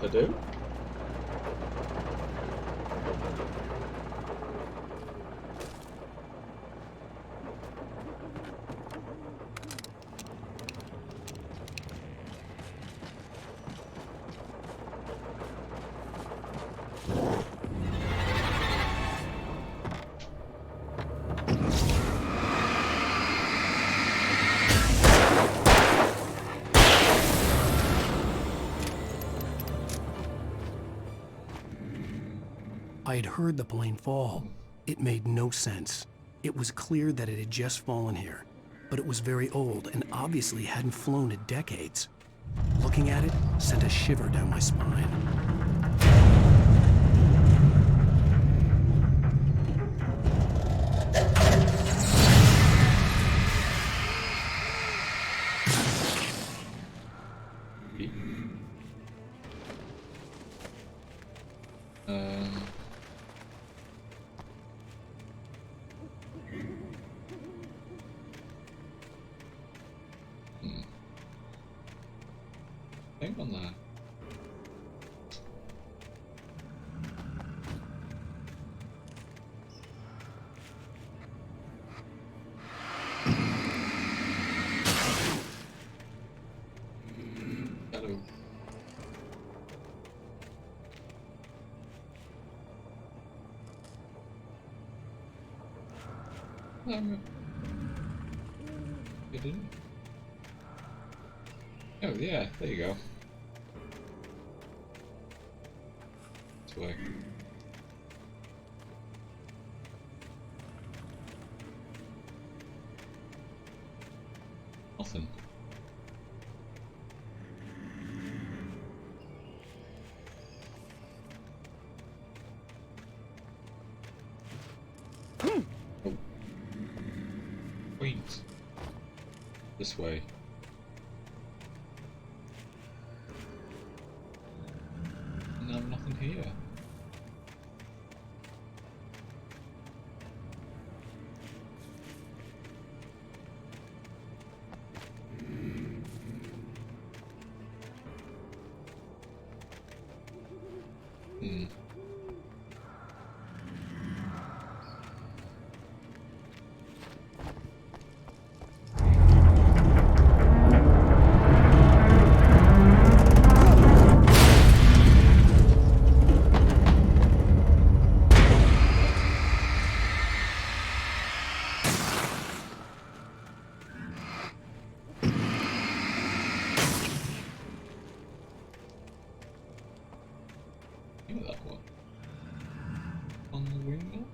If I do? I had heard the plane fall. It made no sense. It was clear that it had just fallen here, but it was very old and obviously hadn't flown in decades. Looking at it sent a shiver down my spine. Think on that. Hello. It didn't. Oh yeah, there you go. This way. Nothing. Oh. Wait. This way. No, nothing here. That one. On the window?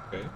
Okay.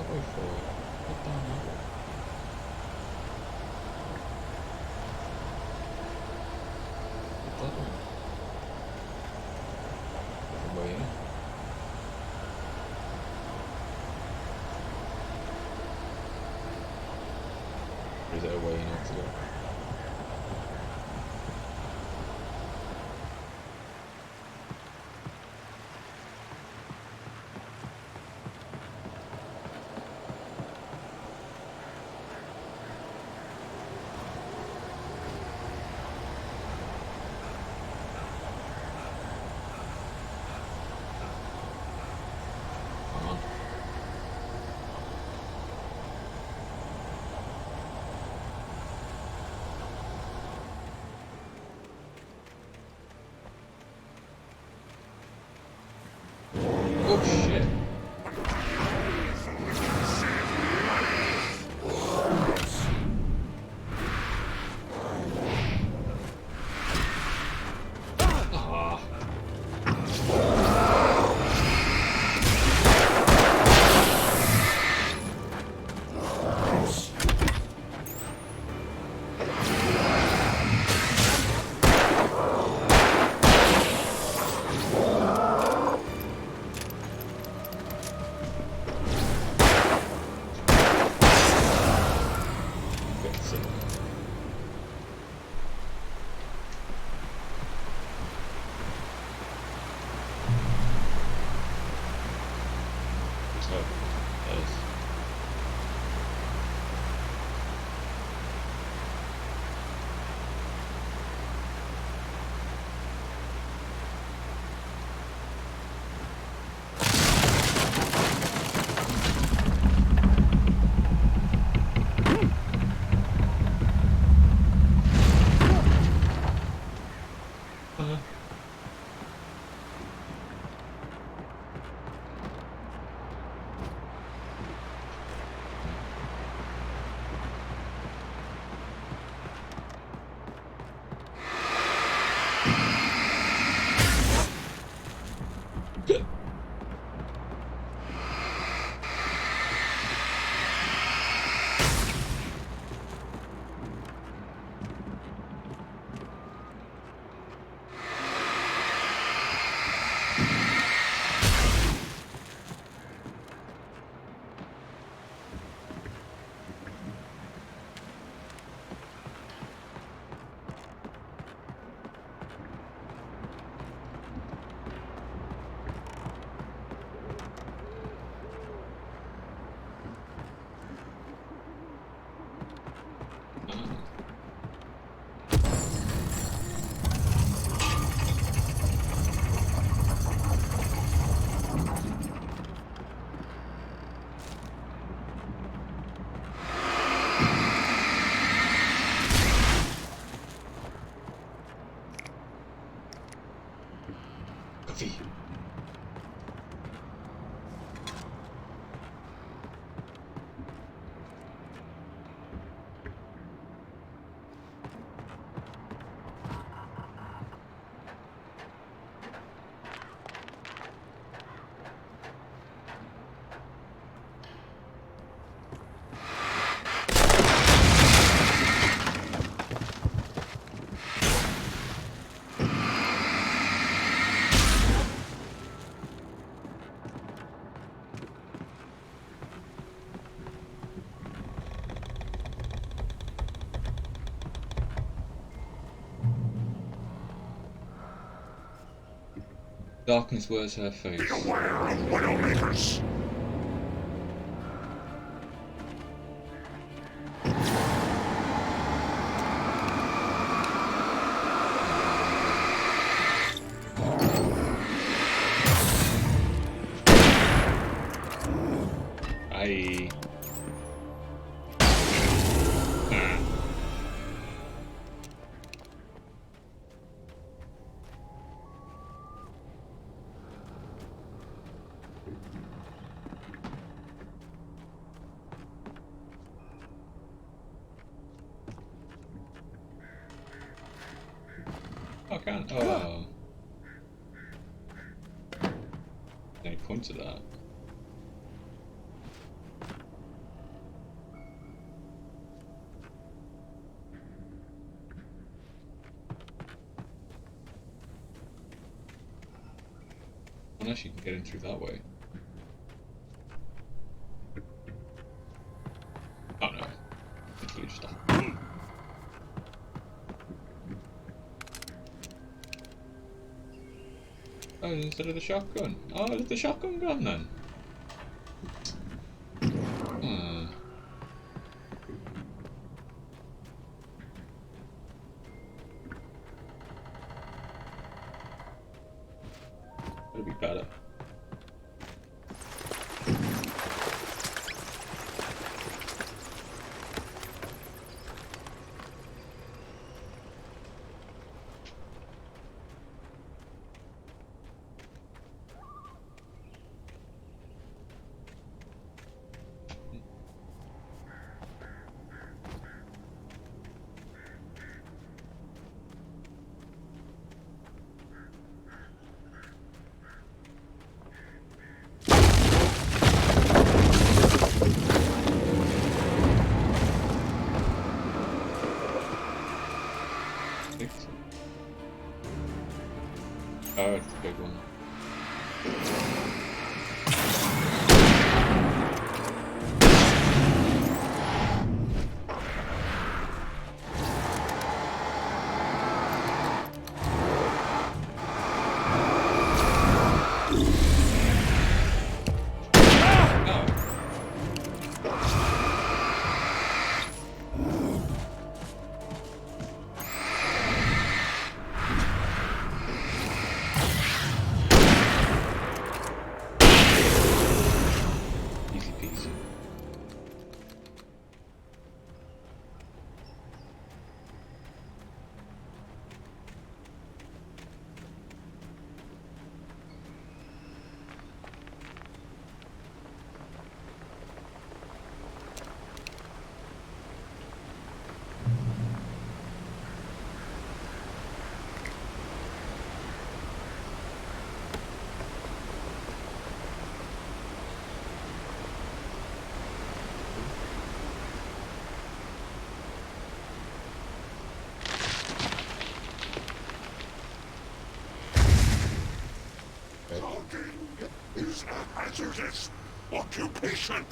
that way for? What down that way? What's that way? Different way in. Or is there a way in to go? Oh shit. Coffee. Darkness wears her face. Beware of Widowmakers! Aye. I can't. Oh. Any point to that? Unless you can get in through that way. Oh no. Literally just oh, instead of the shotgun. Oh, it's the shotgun gun then. Hmm. That'll be better. Oh, it's a big one. Is a hazardous occupation.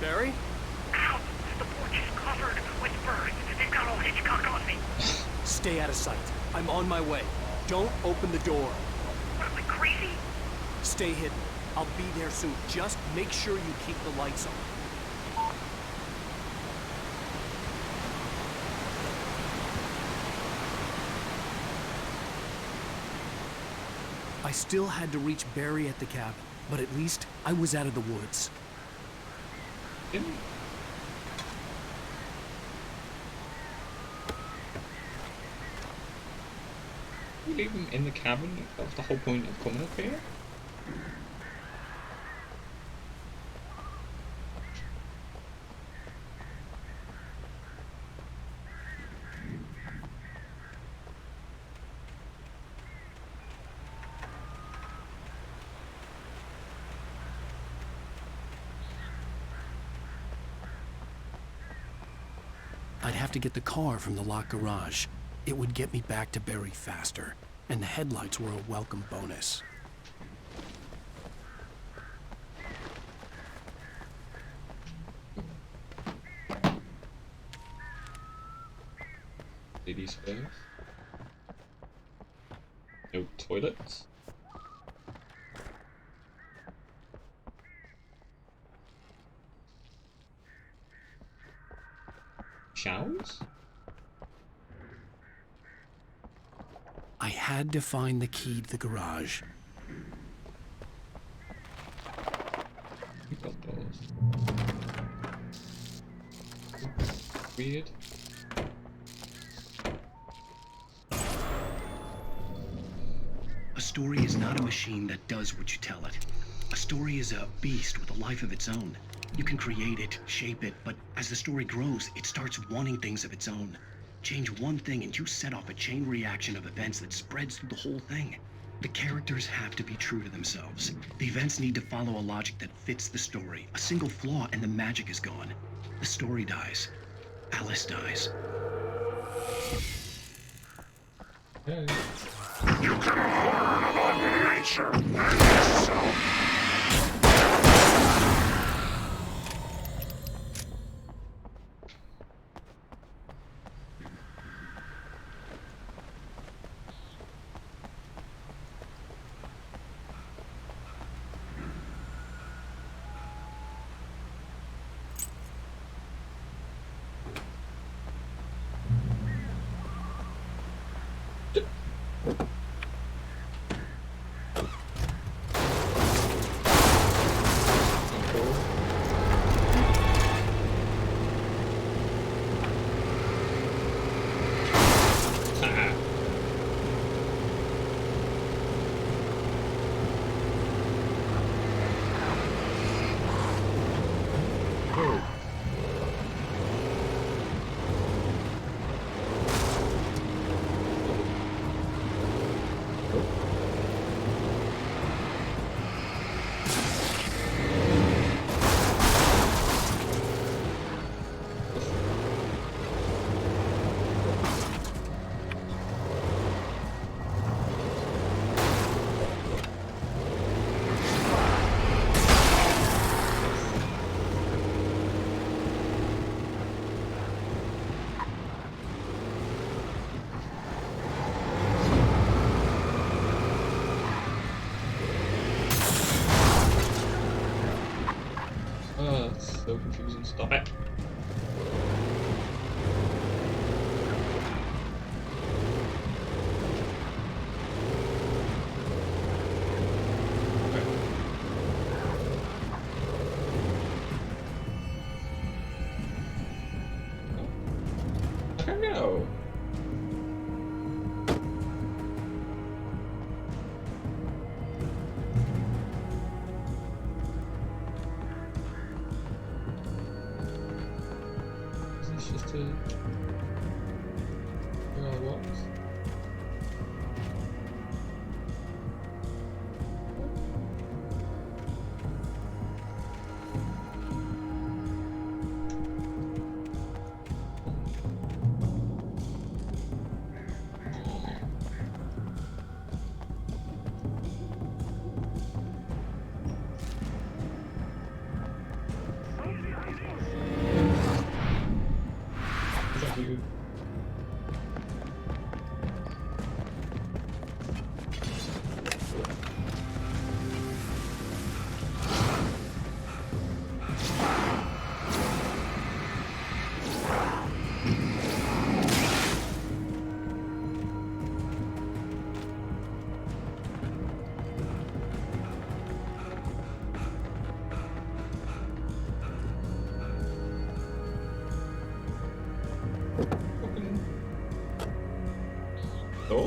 Barry? Ow! The porch is covered with birds. They've got old Hitchcock on me. Stay out of sight. I'm on my way. Don't open the door. What am I, crazy? Stay hidden. I'll be there soon. Just make sure you keep the lights on. I still had to reach Barry at the cabin, but at least I was out of the woods. leave him in the cabin? That was the whole point of coming up here. I'd have to get the car from the locked garage. It would get me back to Barry faster, and the headlights were a welcome bonus. Ladies first. No toilets. Showers? I had to find the key to the garage. We got those. Weird. A story is not a machine that does what you tell it. A story is a beast with a life of its own. You can create it, shape it, but as the story grows, it starts wanting things of its own. Change one thing and you set off a chain reaction of events that spreads through the whole thing. The characters have to be true to themselves. The events need to follow a logic that fits the story. A single flaw and the magic is gone. The story dies. Alice dies. Yeah. You can learn about nature and yourself. So confusing. Stop it. I don't know. Just to where I was. Is that you?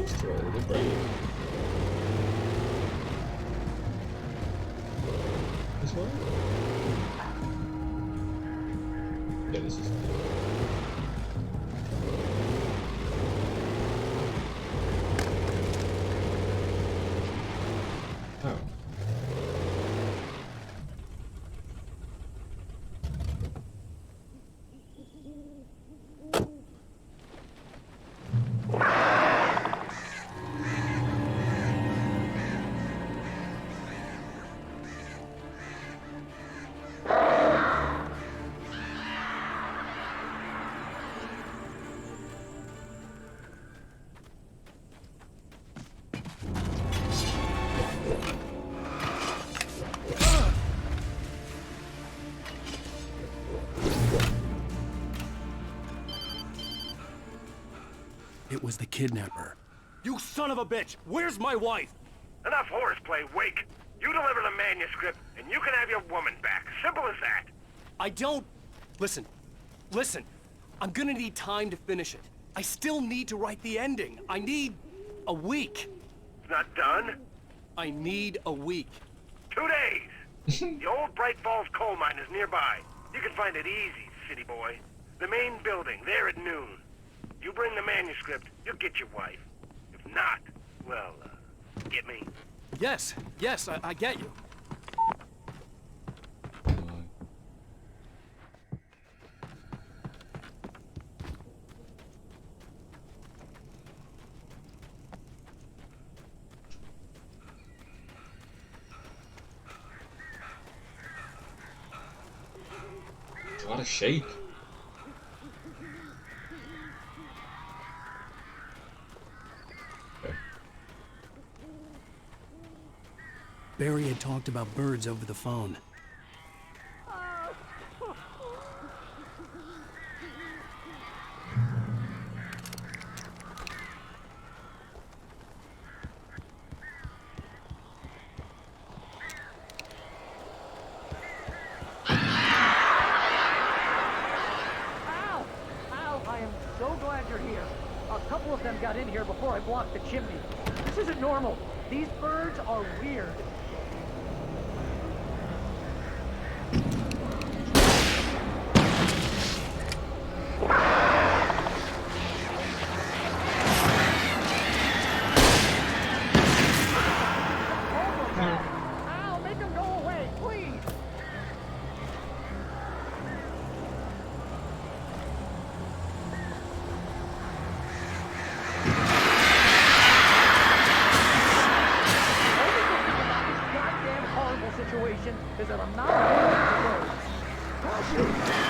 corpse to it, they're brave. This way? Yeah, this is... Oh. It was the kidnapper. You son of a bitch! Where's my wife? Enough horseplay, Wake. You deliver the manuscript, and you can have your woman back. Simple as that. I don't... Listen. I'm gonna need time to finish it. I still need to write the ending. I need a week. It's not done? I need a week. 2 days. The old Bright Falls coal mine is nearby. You can find it easy, city boy. The main building, there at noon. You bring the manuscript, you'll get your wife. If not, well, get me. Yes, I get you. It's out of shape. Barry had talked about birds over the phone. I am so glad you're here. A couple of them got in here before I blocked the chimney. This isn't normal. These birds are weird. Ow, make them go away, please! Situation is that I'm not allergic to birds.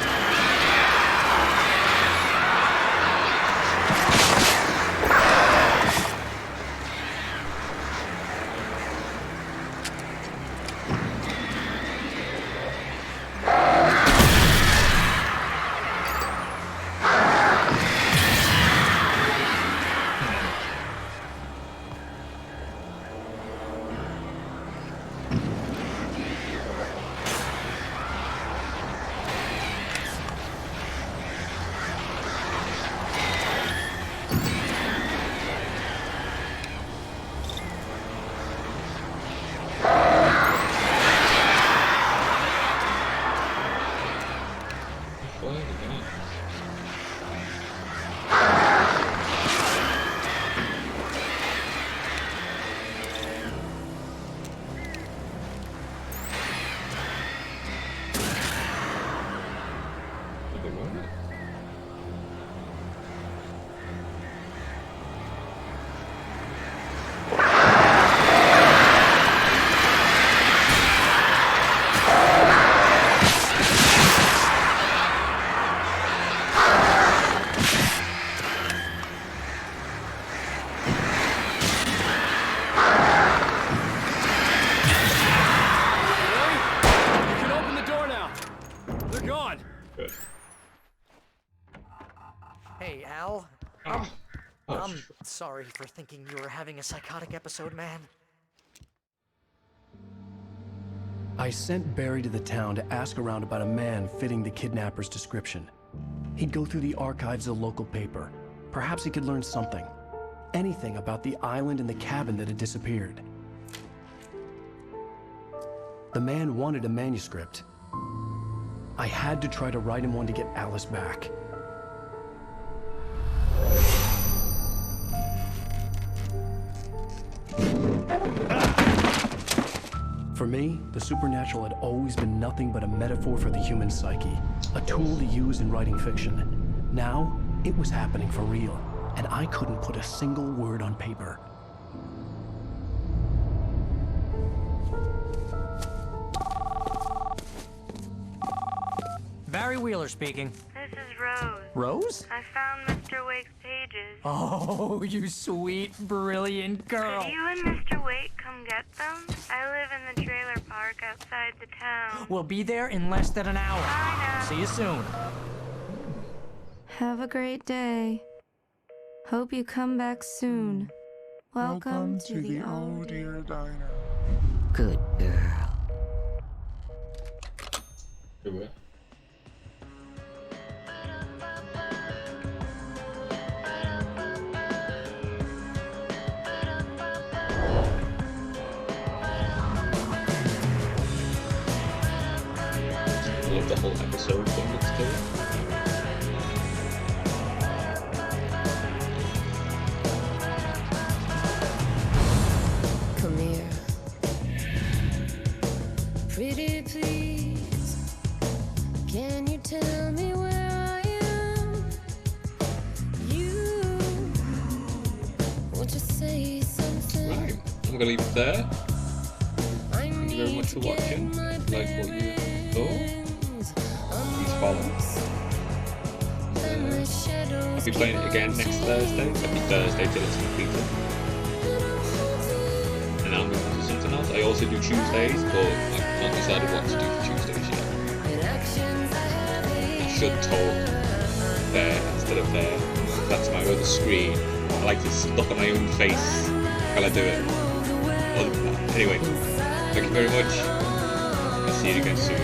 Hey, Al. I'm sorry for thinking you were having a psychotic episode, man. I sent Barry to the town to ask around about a man fitting the kidnapper's description. He'd go through the archives of the local paper. Perhaps he could learn something. anything about the island and the cabin that had disappeared. The man wanted a manuscript. I had to try to write him one to get Alice back. For me, the supernatural had always been nothing but a metaphor for the human psyche, a tool to use in writing fiction. Now, it was happening for real, and I couldn't put a single word on paper. Barry Wheeler speaking. This is Rose. Rose? I found Mr. Wake's pages. Oh, you sweet, brilliant girl. Could you and Mr. Wake come get them? I live in the trailer park outside the town. We'll be there in less than an hour. Bye now. See you soon. Have a great day. Hope you come back soon. Welcome to the Oh Dear Diner. Good girl. Good. I love the whole episode thing it's doing. Come here. Pretty please, can you tell me where I am? You, won't you say something? Right, I'm gonna leave it there. Thank you very much for watching. If you like what you thought, please follow. I'll be playing it again next Thursday. Every Thursday till it's completed. And I'm moving to something else. I also do Tuesdays, but I've not decided what to do for Tuesdays yet. I should talk there instead of there. That's my other screen. I like to look at my own face while I do it. Other than that. Anyway, thank you very much. I'll see you again soon.